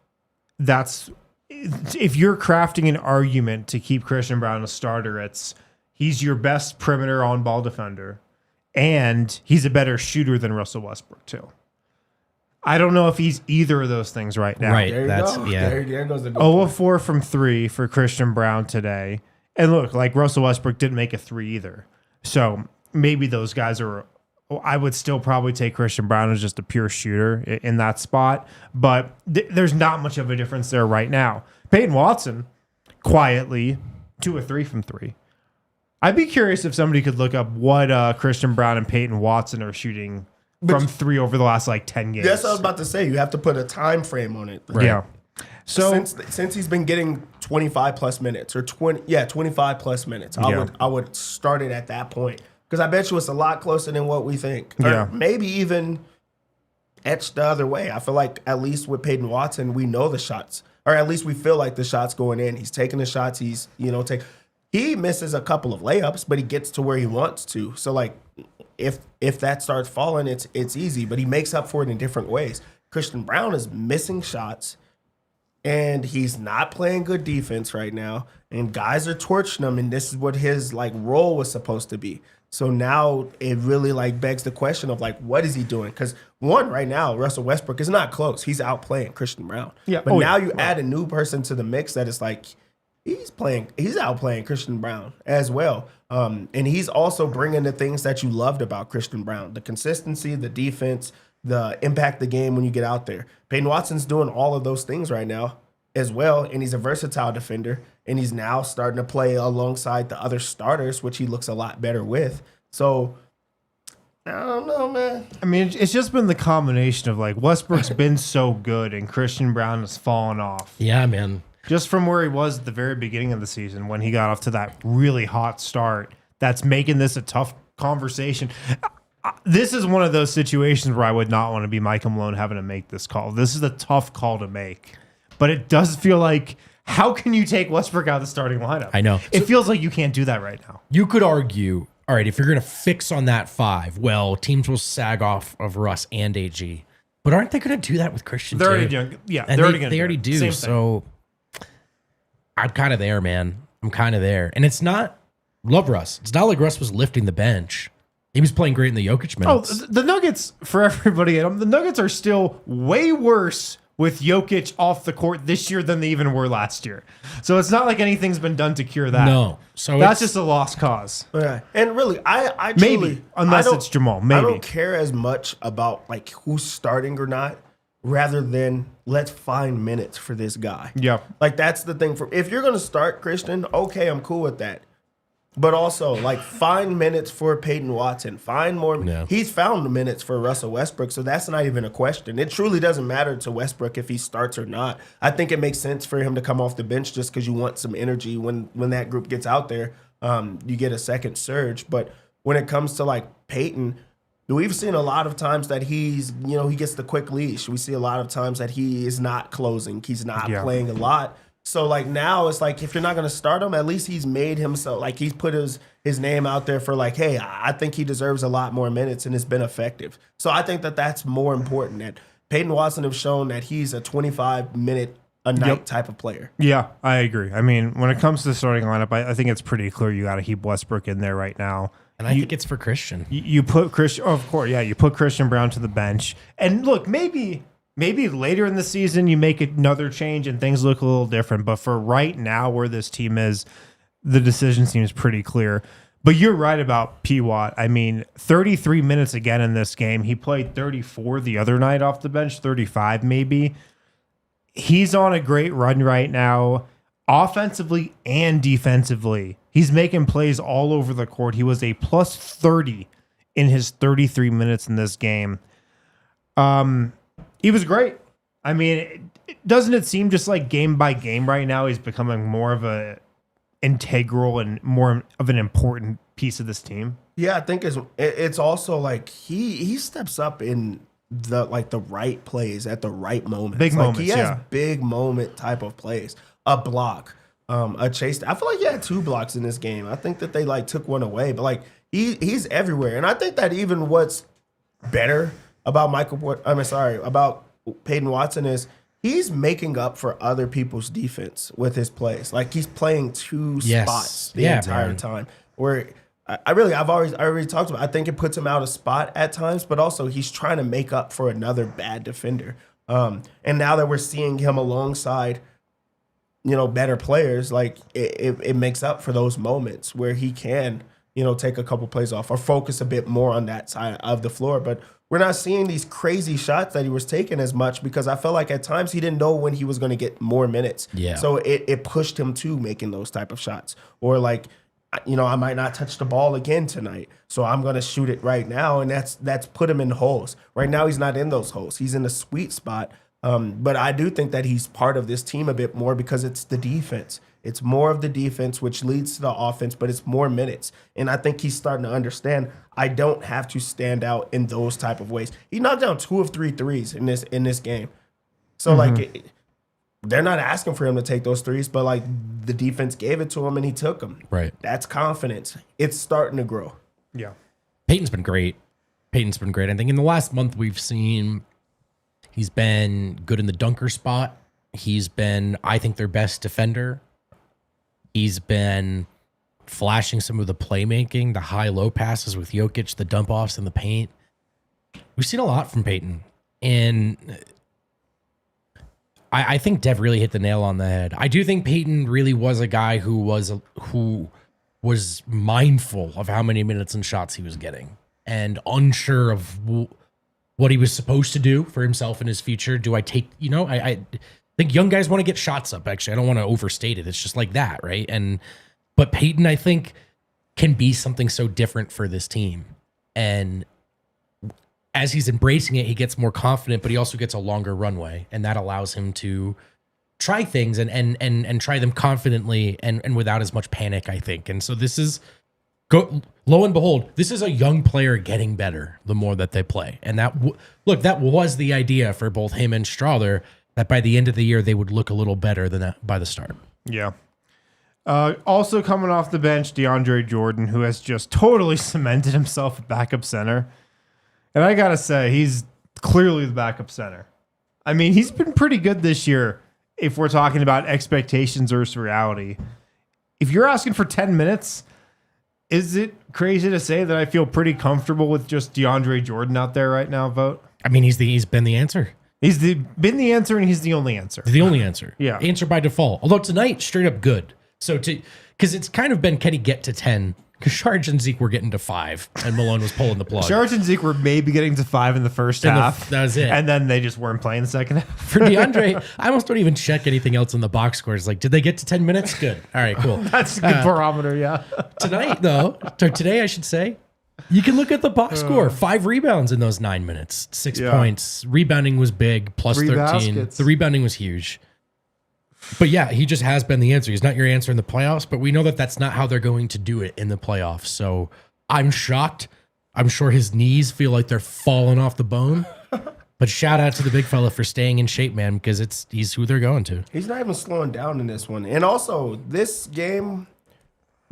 That's if you're crafting an argument to keep Christian Brown a starter, it's he's your best perimeter on ball defender, and he's a better shooter than Russell Westbrook too. I don't know if he's either of those things right now. Right. There you That's go. yeah. There goes the 0 of 4 from 3 for Christian Brown today. And look, like Russell Westbrook didn't make a 3 either. So maybe those guys are, I would still probably take Christian Brown as just a pure shooter in that spot. But there's not much of a difference there right now. Peyton Watson, quietly, 2 of 3 from 3. I'd be curious if somebody could look up what Christian Brown and Peyton Watson are shooting from 3 over the last like 10 games. That's what I was about to say. You have to put a time frame on it. Yeah. So Since he's been getting 25 plus minutes or 25 plus minutes, I would start it at that point, because I bet you it's a lot closer than what we think. Or maybe even etched the other way. I feel like at least with Peyton Watson, we know the shots, or at least we feel like the shots going in. He's taking the shots. He's he misses a couple of layups, but he gets to where he wants to. So like if that starts falling, it's easy, but he makes up for it in different ways. Christian Brown is missing shots. And he's not playing good defense right now. And guys are torching him, and this is what his like role was supposed to be. So now it really like begs the question of like, what is he doing? Because one, right now, Russell Westbrook is not close. He's outplaying Christian Brown. Yeah. But now you add a new person to the mix that is like he's outplaying Christian Brown as well. And he's also bringing the things that you loved about Christian Brown: the consistency, the defense, the impact the game when you get out there. Peyton Watson's doing all of those things right now as well, and he's a versatile defender, and he's now starting to play alongside the other starters, which he looks a lot better with. So, I don't know, man. I mean, it's just been the combination of like Westbrook's been so good and Christian Brown has fallen off. Yeah, man. Just from where he was at the very beginning of the season when he got off to that really hot start, that's making this a tough conversation. This is one of those situations where I would not want to be Mike Malone having to make this call. This is a tough call to make, but it does feel like, how can you take Westbrook out of the starting lineup? I know. It feels like you can't do that right now. You could argue, all right, if you're going to fix on that 5, well, teams will sag off of Russ and AG. But aren't they going to do that with Christian They're too? already doing, yeah, And they're already going to they already do. Same thing. So I'm kind of there, man. I'm kind of there. And it's not, love Russ. It's not like Russ was lifting the bench. He was playing great in the Jokic minutes. Oh, the Nuggets, for everybody at home, the Nuggets are still way worse with Jokic off the court this year than they even were last year. So it's not like anything's been done to cure that. No. So that's it's just a lost cause. Yeah. And really, I Maybe, truly, unless I don't- it's Jamal. Maybe. I don't care as much about like who's starting or not. rather than let's find minutes for this guy. Yeah. Like, that's the thing. If you're going to start Christian, okay, I'm cool with that. But also, like, find minutes for Peyton Watson. Find more. Yeah. He's found the minutes for Russell Westbrook, so that's not even a question. It truly doesn't matter to Westbrook if he starts or not. I think it makes sense for him to come off the bench just because you want some energy when that group gets out there. You get a second surge. But when it comes to, like, Peyton, we've seen a lot of times that he gets the quick leash. We see a lot of times that he is not closing. He's not playing a lot. So, like, now it's like, if you're not going to start him, at least he's made himself, like, he's put his name out there for, like, hey, I think he deserves a lot more minutes, and it's been effective. So I think that that's more important, that Peyton Watson have shown that he's a 25-minute a night type of player. Yeah, I agree. I mean, when it comes to the starting lineup, I think it's pretty clear you got to keep Westbrook in there right now. And I think it's for Christian. You put Christian, of course, you put Christian Brown to the bench. And look, maybe later in the season you make another change and things look a little different. But for right now, where this team is, the decision seems pretty clear. But you're right about PWat. I mean, 33 minutes again in this game. He played 34 the other night off the bench, 35 maybe. He's on a great run right now, offensively and defensively. He's making plays all over the court. He was a plus 30 in his 33 minutes in this game. He was great. I mean, doesn't it seem just like game by game right now he's becoming more of a integral and more of an important piece of this team? Yeah, I think it's also like he steps up in the right plays at the right moments. Big moments, he has big moment type of plays. A block, a chase. I feel like he had 2 blocks in this game. I think that they took one away, but he's everywhere. And I think that even what's better about about Peyton Watson is he's making up for other people's defense with his plays. Like, he's playing 2 spots the entire time. Where I already talked about, I think it puts him out of spot at times, but also he's trying to make up for another bad defender. And now that we're seeing him alongside, better players, like it makes up for those moments where he can, take a couple plays off or focus a bit more on that side of the floor. But we're not seeing these crazy shots that he was taking as much because I felt like at times he didn't know when he was going to get more minutes. Yeah. So it pushed him to making those type of shots. Or I might not touch the ball again tonight, so I'm going to shoot it right now, and that's put him in holes. Right now he's not in those holes. He's in a sweet spot. But I do think that he's part of this team a bit more because it's the defense. It's more of the defense, which leads to the offense, but it's more minutes. And I think he's starting to understand I don't have to stand out in those type of ways. He knocked down 2 of 3 threes in this game. So, they're not asking for him to take those threes, but, the defense gave it to him and he took them. Right. That's confidence. It's starting to grow. Yeah. Peyton's been great. I think in the last month we've seen he's been good in the dunker spot. He's been, I think, their best defender. He's been flashing some of the playmaking, the high-low passes with Jokic, the dump-offs in the paint. We've seen a lot from Peyton. And I think Dev really hit the nail on the head. I do think Peyton really was a guy who was mindful of how many minutes and shots he was getting and unsure of what he was supposed to do for himself in his future. Do I take, I think young guys want to get shots up, actually. I don't want to overstate it. It's just like that, right? But Peyton, I think, can be something so different for this team. And as he's embracing it, he gets more confident, but he also gets a longer runway. And that allows him to try things and try them confidently and without as much panic, I think. And so this is, lo and behold, this is a young player getting better the more that they play. And that was the idea for both him and Strother, that by the end of the year, they would look a little better than that by the start. Yeah. Also coming off the bench, DeAndre Jordan, who has just totally cemented himself at backup center. And I got to say, he's clearly the backup center. I mean, he's been pretty good this year if we're talking about expectations versus reality. If you're asking for 10 minutes, is it crazy to say that I feel pretty comfortable with just DeAndre Jordan out there right now, Vogt? I mean, he's been the answer. He's been the answer, and he's the only answer. The only answer. Yeah. Answer by default. Although tonight, straight up good. So because it's kind of been, can he get to 10 Because Sharge and Zeke were getting to 5, and Malone was pulling the plug. Sharge and Zeke were maybe getting to 5 in the first half. That was it. And then they just weren't playing the second half. For DeAndre, I almost don't even check anything else in the box scores. Like, did they get to 10 minutes? Good. All right, cool. That's a good barometer, yeah. Tonight, though, or today, I should say, you can look at the box score. 5 rebounds in those 9 minutes. 6 points. Rebounding was big, plus 3 13. baskets. The rebounding was huge. But yeah, he just has been the answer. He's not your answer in the playoffs, but we know that that's not how they're going to do it in the playoffs. So I'm shocked. I'm sure his knees feel like they're falling off the bone. But shout out to the big fella for staying in shape, man, because he's who they're going to. He's not even slowing down in this one. And also, this game,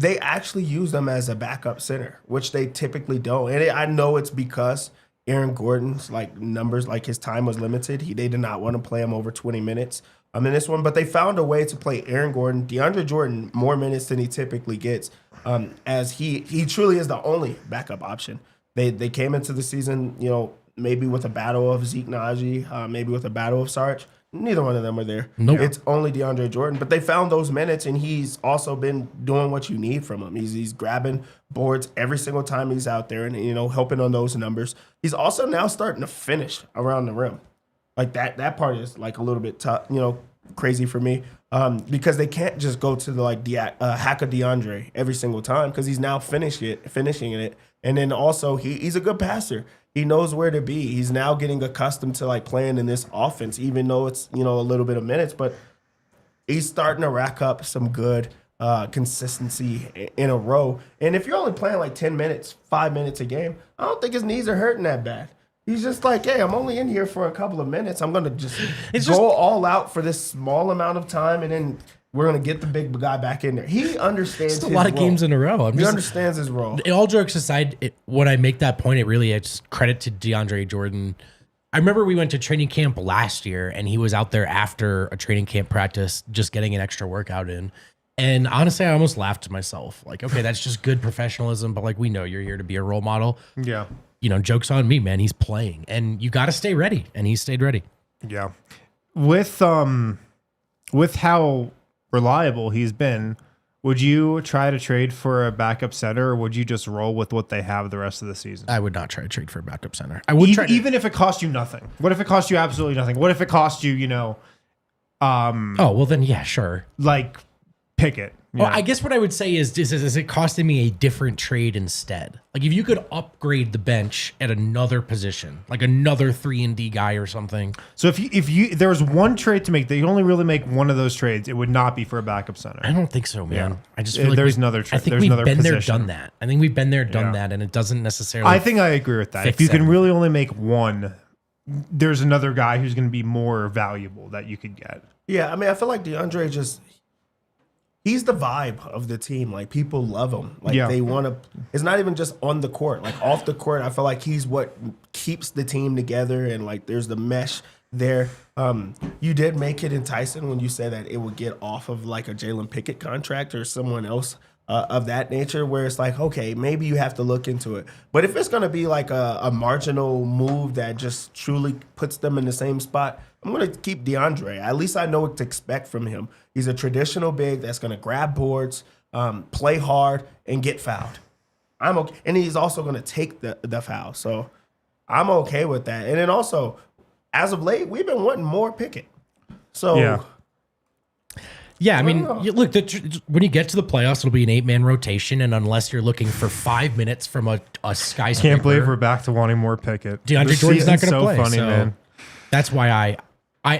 they actually use them as a backup center, which they typically don't. And I know it's because Aaron Gordon's numbers, his time was limited. They did not want to play him over 20 minutes. In this one, but they found a way to play Aaron Gordon, DeAndre Jordan, more minutes than he typically gets, as he truly is the only backup option. They came into the season, maybe with a battle of Zeke Naji, maybe with a battle of Sarge. Neither one of them are there. Nope. It's only DeAndre Jordan, but they found those minutes, and he's also been doing what you need from him. He's grabbing boards every single time he's out there, and helping on those numbers. He's also now starting to finish around the rim. That part is a little bit tough, crazy for me, because they can't just go to the hack of DeAndre every single time, because he's now finishing it, and then also he's a good passer. He knows where to be. He's now getting accustomed to playing in this offense, even though it's a little bit of minutes, but he's starting to rack up some good consistency in a row. And if you're only playing 10 minutes, 5 minutes a game, I don't think his knees are hurting that bad. He's just hey, I'm only in here for a couple of minutes. I'm going to just go all out for this small amount of time, and then we're going to get the big guy back in there. He understands his role. A lot of games in a row. He understands his role. All jokes aside, when I make that point, it's credit to DeAndre Jordan. I remember we went to training camp last year, and he was out there after a training camp practice just getting an extra workout in. And honestly, I almost laughed to myself. Okay, that's just good professionalism, but we know you're here to be a role model. Yeah. Joke's on me, man. He's playing, and you got to stay ready, and he stayed ready. Yeah. With how reliable he's been, would you try to trade for a backup center, or would you just roll with what they have the rest of the season? I would not try to trade for a backup center. I would even if it cost you nothing. What if it cost you absolutely nothing? What if it cost you, oh, well then, yeah, sure. Pickett. Well, I guess what I would say is it costing me a different trade instead? If you could upgrade the bench at another position, another 3-and-D guy or something. So if there was one trade to make, that you only really make one of those trades, it would not be for a backup center. I don't think so, man. Yeah. I just feel there's another trade. I think we've been there, done that. I think we've been there, done that, and it doesn't necessarily. I think I agree with that. If you can really only make one, there's another guy who's going to be more valuable that you could get. Yeah, I feel like DeAndre he's the vibe of the team. People love him. They want to. It's not even just on the court. Off the court, I feel like he's what keeps the team together, and there's the mesh there. You did make it enticing when you said that it would get off of a Jalen Pickett contract or someone else of that nature, where it's okay, maybe you have to look into it. But if it's going to be a marginal move that just truly puts them in the same spot, I'm going to keep DeAndre. At least I know what to expect from him. He's a traditional big that's going to grab boards, play hard, and get fouled. I'm okay. And he's also going to take the foul. So I'm okay with that. And then also, as of late, we've been wanting more Pickett. So yeah, look, when you get to the playoffs, it'll be an 8-man rotation, and unless you're looking for 5 minutes from a skyscraper. Can't believe we're back to wanting more Pickett. DeAndre Jordan's not going to play. Funny, man. That's why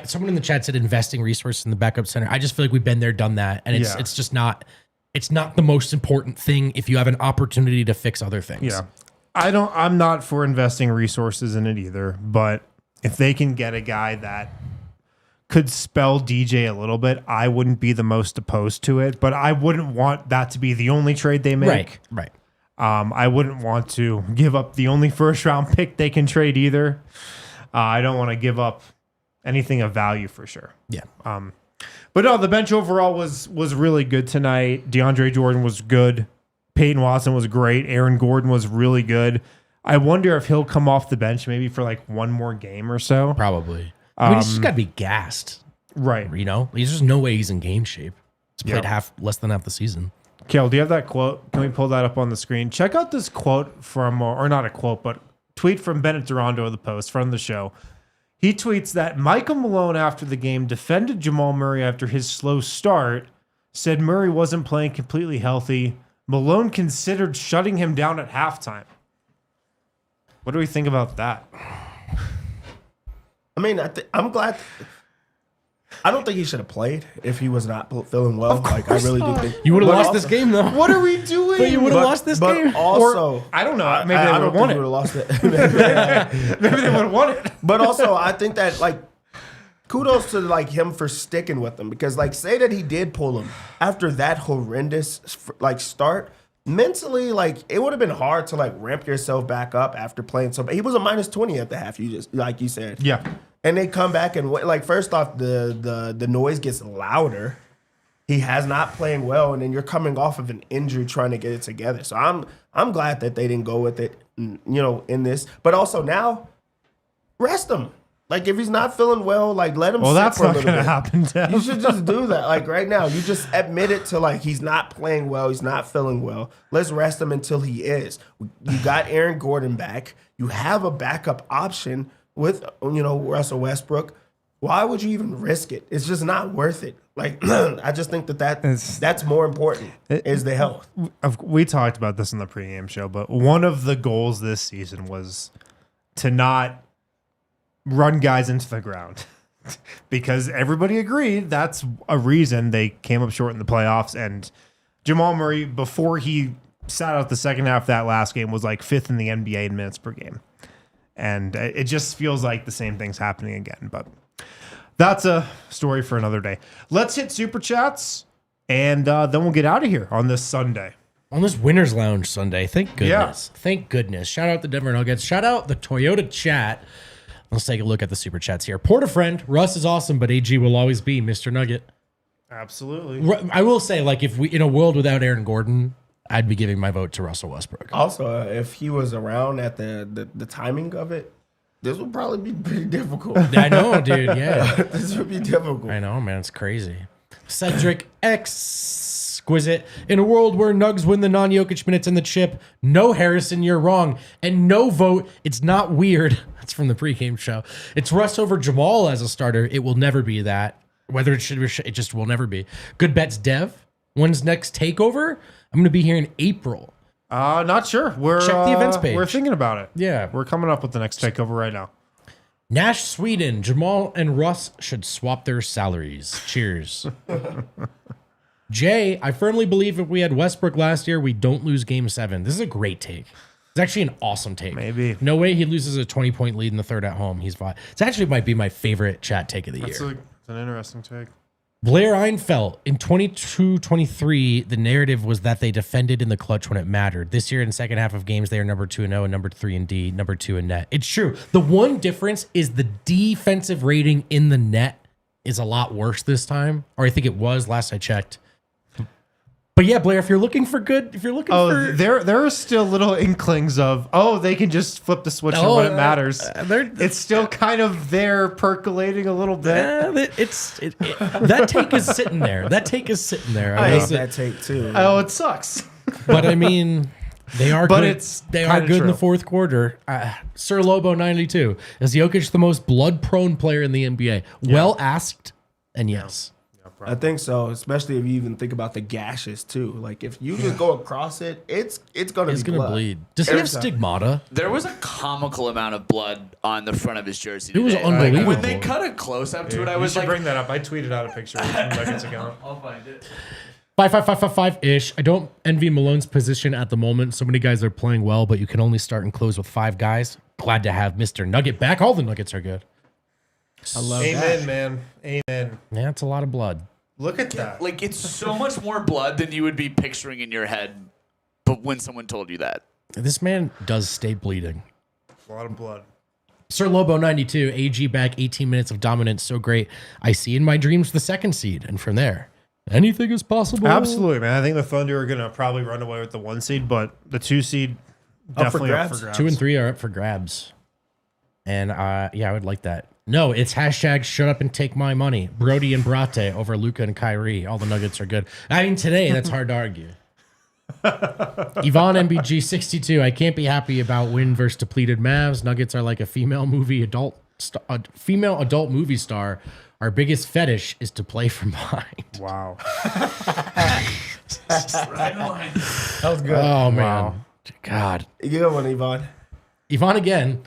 someone in the chat said investing resources in the backup center. I just feel like we've been there, done that, and it's just not. It's not the most important thing if you have an opportunity to fix other things. Yeah, I'm not for investing resources in it either. But if they can get a guy that could spell DJ a little bit, I wouldn't be the most opposed to it. But I wouldn't want that to be the only trade they make. Right. I wouldn't want to give up the only first-round pick they can trade either. I don't want to give up anything of value for sure. Yeah. But no, the bench overall was really good tonight. DeAndre Jordan was good. Peyton Watson was great. Aaron Gordon was really good. I wonder if he'll come off the bench maybe for one more game or so. Probably. He's just got to be gassed. Right. There's just no way he's in game shape. He's played less than half the season. Kale, do you have that quote? Can we pull that up on the screen? Check out this quote from, or not a quote, but tweet from Bennett Durando of the Post, friend of the show. He tweets that Michael Malone after the game defended Jamal Murray after his slow start, said Murray wasn't playing completely healthy. Malone considered shutting him down at halftime. What do we think about that? I mean, I'm glad. I don't think he should have played if he was not feeling well. Like, I really do think. You would have But lost this game, though. What are we doing? But you would have lost this game. But also, I don't know. Maybe I they would have won it. would have lost it. Maybe they would have won it. But also, I think that, like, kudos to, like, him for sticking with them. Because, like, say that he did pull him after that horrendous, like, start. Mentally, like, it would have been hard to, like, ramp yourself back up after playing so bad. He was a minus 20 at the half, you just, like you said. Yeah. And they come back and, like, first off, the noise gets louder. He has not playing well, and then you're coming off of an injury trying to get it together. So I'm glad that they didn't go with it, you know, in this. But also now, rest him. Like, if he's not feeling well, like, let him sit that's for a not little going to bit. happen, Dev. You should just do that. Like, right now, you just admit it to, like, he's not playing well. He's not feeling well. Let's rest him until he is. You got Aaron Gordon back. You have a backup option with, you know, Russell Westbrook. Why would you even risk it? It's just not worth it. Like, I just think that's more important is the health. We talked about this in the pregame show, but one of the goals this season was to not run guys into the ground because everybody agreed that's a reason they came up short in the playoffs. And Jamal Murray, before he sat out the second half of that last game, was like 5th in the NBA in minutes per game. And it just feels like the same thing's happening again. But that's a story for another day. Let's hit Super Chats, and then we'll get out of here on this Sunday. On this Winners Lounge Sunday. Thank goodness. Yeah. Thank goodness. Shout out the Denver Nuggets. Shout out the Toyota chat. Let's take a look at the Super Chats here. Porter friend, Russ is awesome, but AG will always be Mr. Nugget. Absolutely. I will say, like, if we in a world without Aaron Gordon, I'd be giving my vote to Russell Westbrook. Also, if he was around at the timing of it, this would probably be pretty difficult. I know, dude. Yeah. This would be difficult. I know, man. It's crazy. Cedric Exquisite. In a world where Nugs win the non-Jokic minutes in the chip, no Harrison, you're wrong. And no vote, it's not weird. That's from the pregame show. It's Russ over Jamal as a starter. It will never be that. Whether it should be, it just will never be. Good bets, Dev. When's next takeover? I'm going to be here in April. Not sure. We're Check the events page. We're thinking about it. Yeah. We're coming up with the next takeover right now. Nash, Sweden. Jamal and Russ should swap their salaries. Cheers. Jay, I firmly believe if we had Westbrook last year, we don't lose game 7. This is a great take. It's actually an awesome take. Maybe. No way he loses a 20-point lead in the third at home. He's fine. It actually might be my favorite chat take of the year. It's an interesting take. Blair Einfeld, in 22-23, the narrative was that they defended in the clutch when it mattered. This year, in the second half of games, they are number 2-0 and number 3 in D, number 2 in net. It's true. The one difference is the defensive rating in the net is a lot worse this time, or I think it was last I checked. But yeah, Blair, if you're looking for good, if you're looking for... there are still little inklings of, they can just flip the switch when it matters. It's still kind of there percolating a little bit. That take is sitting there. That take is sitting there. I hate that take too. Oh, it sucks. But I mean, they are But good. They are good in the fourth quarter. Sir Lobo 92. Is Jokic the most blood-prone player in the NBA? Yeah. Well asked, and yes. I think so, especially if you even think about the gashes too. Like if you just go across it, it's gonna bleed. Does he have stigmata? There was a comical amount of blood on the front of his jersey. It was today. unbelievable. When they cut a close up to it, I was like, bring that up. I tweeted out a picture from Nuggets account. I'll find it. 5-5-5-5-5-ish. I don't envy Malone's position at the moment. So many guys are playing well, but you can only start and close with 5 guys. Glad to have Mr. Nugget back. All the Nuggets are good. I love Amen, man. Amen. Yeah, it's a lot of blood. Look at that. Like, it's so much more blood than you would be picturing in your head, but when someone told you that. This man does stay bleeding. A lot of blood. Sir Lobo 92, AG back, 18 minutes of dominance, so great. I see in my dreams the 2nd seed, and from there, anything is possible. Absolutely, man. I think the Thunder are going to probably run away with the 1 seed, but the 2 seed definitely up for grabs. 2 and 3 are up for grabs. And yeah, I would like that. No, it's hashtag shut up and take my money. Brody and Brate over Luka and Kyrie. All the Nuggets are good. I mean, today, that's hard to argue. Yvonne MBG 62. I can't be happy about win versus depleted Mavs. Nuggets are like a female adult movie star. Our biggest fetish is to play from behind. Wow. That was good. Oh man, Wow. God. Good one, Yvonne. Yvonne again.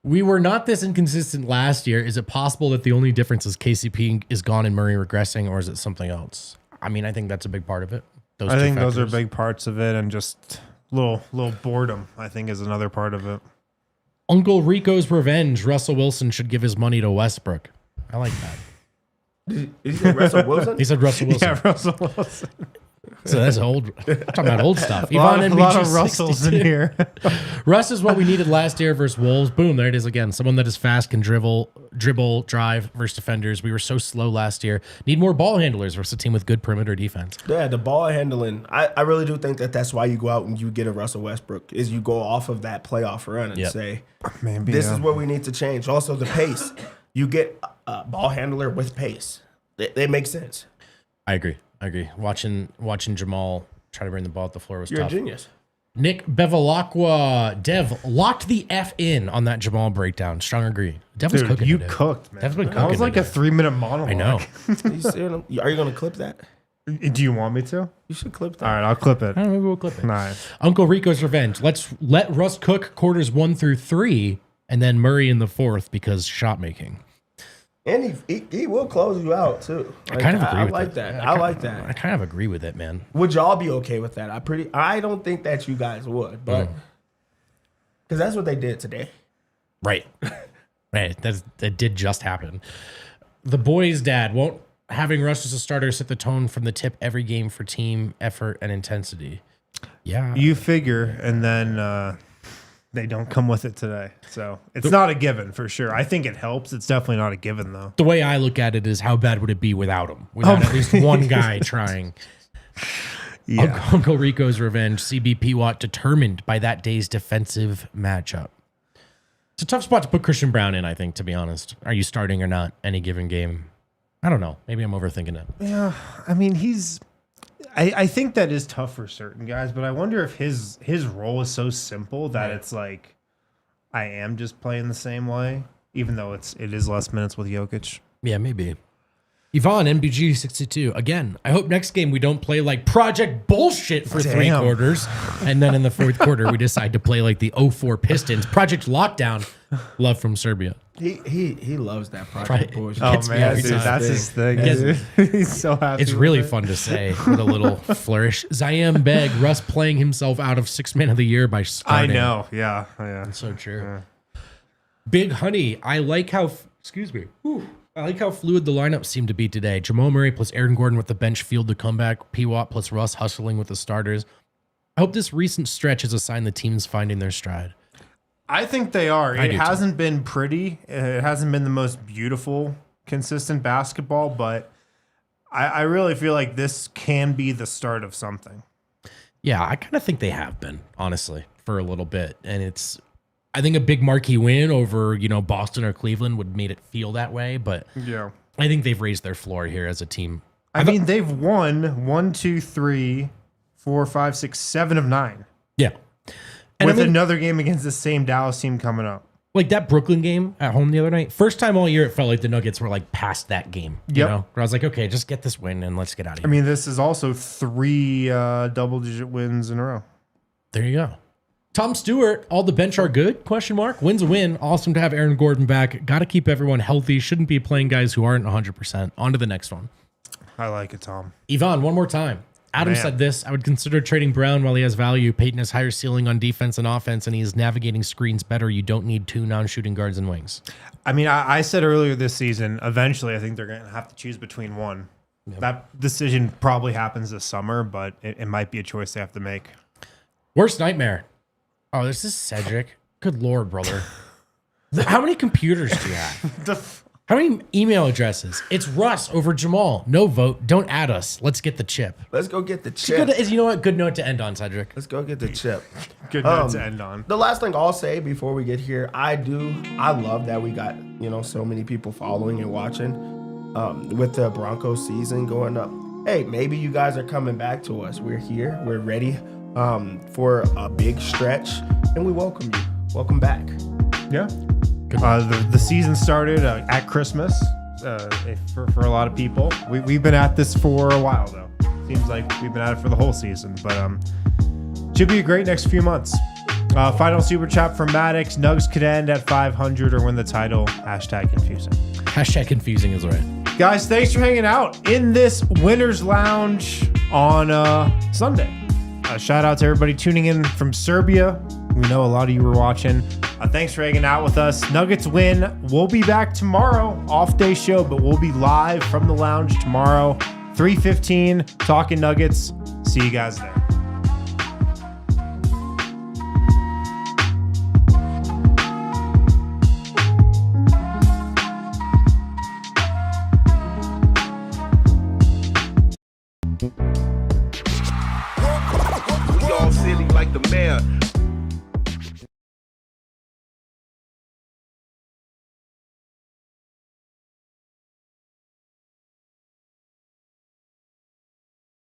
We were not this inconsistent last year. Is it possible that the only difference is KCP is gone and Murray regressing, or is it something else? I mean, I think that's a big part of it. I think those are big parts of it, and just little boredom, I think, is another part of it. Uncle Rico's revenge. Russell Wilson should give his money to Westbrook. I like that. Did you say Russell Wilson? He said Russell Wilson. Yeah, Russell Wilson. So that's old. I'm talking about old stuff. A lot Yvonne of MBG Russells 62. in here. Russ is what we needed last year versus Wolves. Boom, there it is again. Someone that is fast, can dribble, drive versus defenders. We were so slow last year. Need more ball handlers versus a team with good perimeter defense. Yeah, the ball handling. I really do think that that's why you go out and you get a Russell Westbrook, is you go off of that playoff run and say, Maybe, this is what we need to change. Also, the pace. You get a ball handler with pace. They make sense. I agree. Watching Jamal try to bring the ball at the floor was You're tough. a genius. Nick Bevilacqua, Dev locked the F in on that Jamal breakdown. Strong agree. Dev was Dude, cooking. you today. cooked, man. Dev's been That was cooking like a today. 3-minute monologue. I know. Are you going to clip that? Do you want me to? You should clip that. All right, I'll clip it. Maybe we'll clip it. Nice. Uncle Rico's revenge. Let's let Russ cook quarters 1 through 3, and then Murray in the 4th because shot making. And he will close you out, too. I kind of agree I with like it. that. Yeah, I like that. I kind of agree with it, man. Would y'all be okay with that? I don't think that you guys would, but because that's what they did today. Right. Right. That did just happen. The boys' dad won't having Russ as a starter set the tone from the tip every game for team effort and intensity. Yeah. You figure, and then they don't come with it today. So it's not a given for sure. I think it helps. It's definitely not a given, though. The way I look at it is how bad would it be without him? Without at least one guy trying. Yeah. Uncle Rico's revenge. PWat determined by that day's defensive matchup. It's a tough spot to put Christian Brown in, I think, to be honest. Are you starting or not any given game? I don't know. Maybe I'm overthinking it. Yeah. I mean, I think that is tough for certain guys, but I wonder if his role is so simple that it's like, I am just playing the same way, even though it is less minutes with Jokic. Yeah, maybe. Yvonne, MBG 62. Again, I hope next game we don't play like project bullshit for 3 Damn. quarters. And then in the 4th quarter, we decide to play like the 04 Pistons. Project Lockdown. Love from Serbia. He loves that project Right. bullshit. Oh, Gets me man, every dude, time. that's his thing. Gets- dude. He's so happy. It's with really it. fun to say with a little flourish. Ziam Beg, Russ playing himself out of 6 man of the year by I starting. know. Yeah. Yeah. So true. Big Honey, I like how, I like how fluid the lineup seemed to be today. Jamal Murray plus Aaron Gordon with the bench field to comeback. PWat plus Russ hustling with the starters. I hope this recent stretch is a sign the team's finding their stride. I think they are. I It do hasn't been pretty. It hasn't been the most beautiful, consistent basketball, but I really feel like this can be the start of something. Yeah, I kind of think they have been, honestly, for a little bit. And I think a big marquee win over, Boston or Cleveland would made it feel that way. But Yeah. I think they've raised their floor here as a team. I mean, they've won 1, 2, 3, 4, 5, 6, 7 of 9. Yeah. And With I mean, another game against the same Dallas team coming up. like that Brooklyn game at home the other night, first time all year it felt like the Nuggets were like past that game. You Yep. know? Where I was like, okay, just get this win and let's get out of I here. mean, this is also 3 double-digit wins in a row. There you go. Tom Stewart, all the bench are good? Question mark. Wins a win. Awesome to have Aaron Gordon back. Got to keep everyone healthy. Shouldn't be playing guys who aren't 100%. On to the next one. I like it, Tom. Yvonne, one more time. Adam Man. said this: I would consider trading Brown while he has value. Peyton has higher ceiling on defense and offense, and he is navigating screens better. You don't need 2 non-shooting guards and wings. I mean, I said earlier this season, eventually I think they're going to have to choose between one. That decision probably happens this summer, but it might be a choice they have to make. Worst nightmare. Oh, this is Cedric. Good Lord, brother. How many computers do you have? How many email addresses? It's Russ over Jamal. No vote. Don't add us. Let's get the chip. Let's go get the It's chip. good, you know what? Good note to end on, Cedric. Let's go get the chip. Good note to end on. The last thing I'll say before we get here, I love that we got, so many people following and watching with the Broncos season going up. Hey, maybe you guys are coming back to us. We're here. We're ready. for a big stretch, and we welcome you. Welcome back. Yeah. The season started at Christmas for a lot of people. We've been at this for a while, though. Seems like we've been at it for the whole season, but should be a great next few months. Final super chat from Maddox. Nugs could end at 500 or win the title. #confusing. #confusing is right. Guys, thanks for hanging out in this Winners Lounge on Sunday. Shout out to everybody tuning in from Serbia. We know a lot of you were watching. Thanks for hanging out with us. Nuggets win. We'll be back tomorrow. Off day show, but we'll be live from the lounge tomorrow. 3:15, talking Nuggets. See you guys there.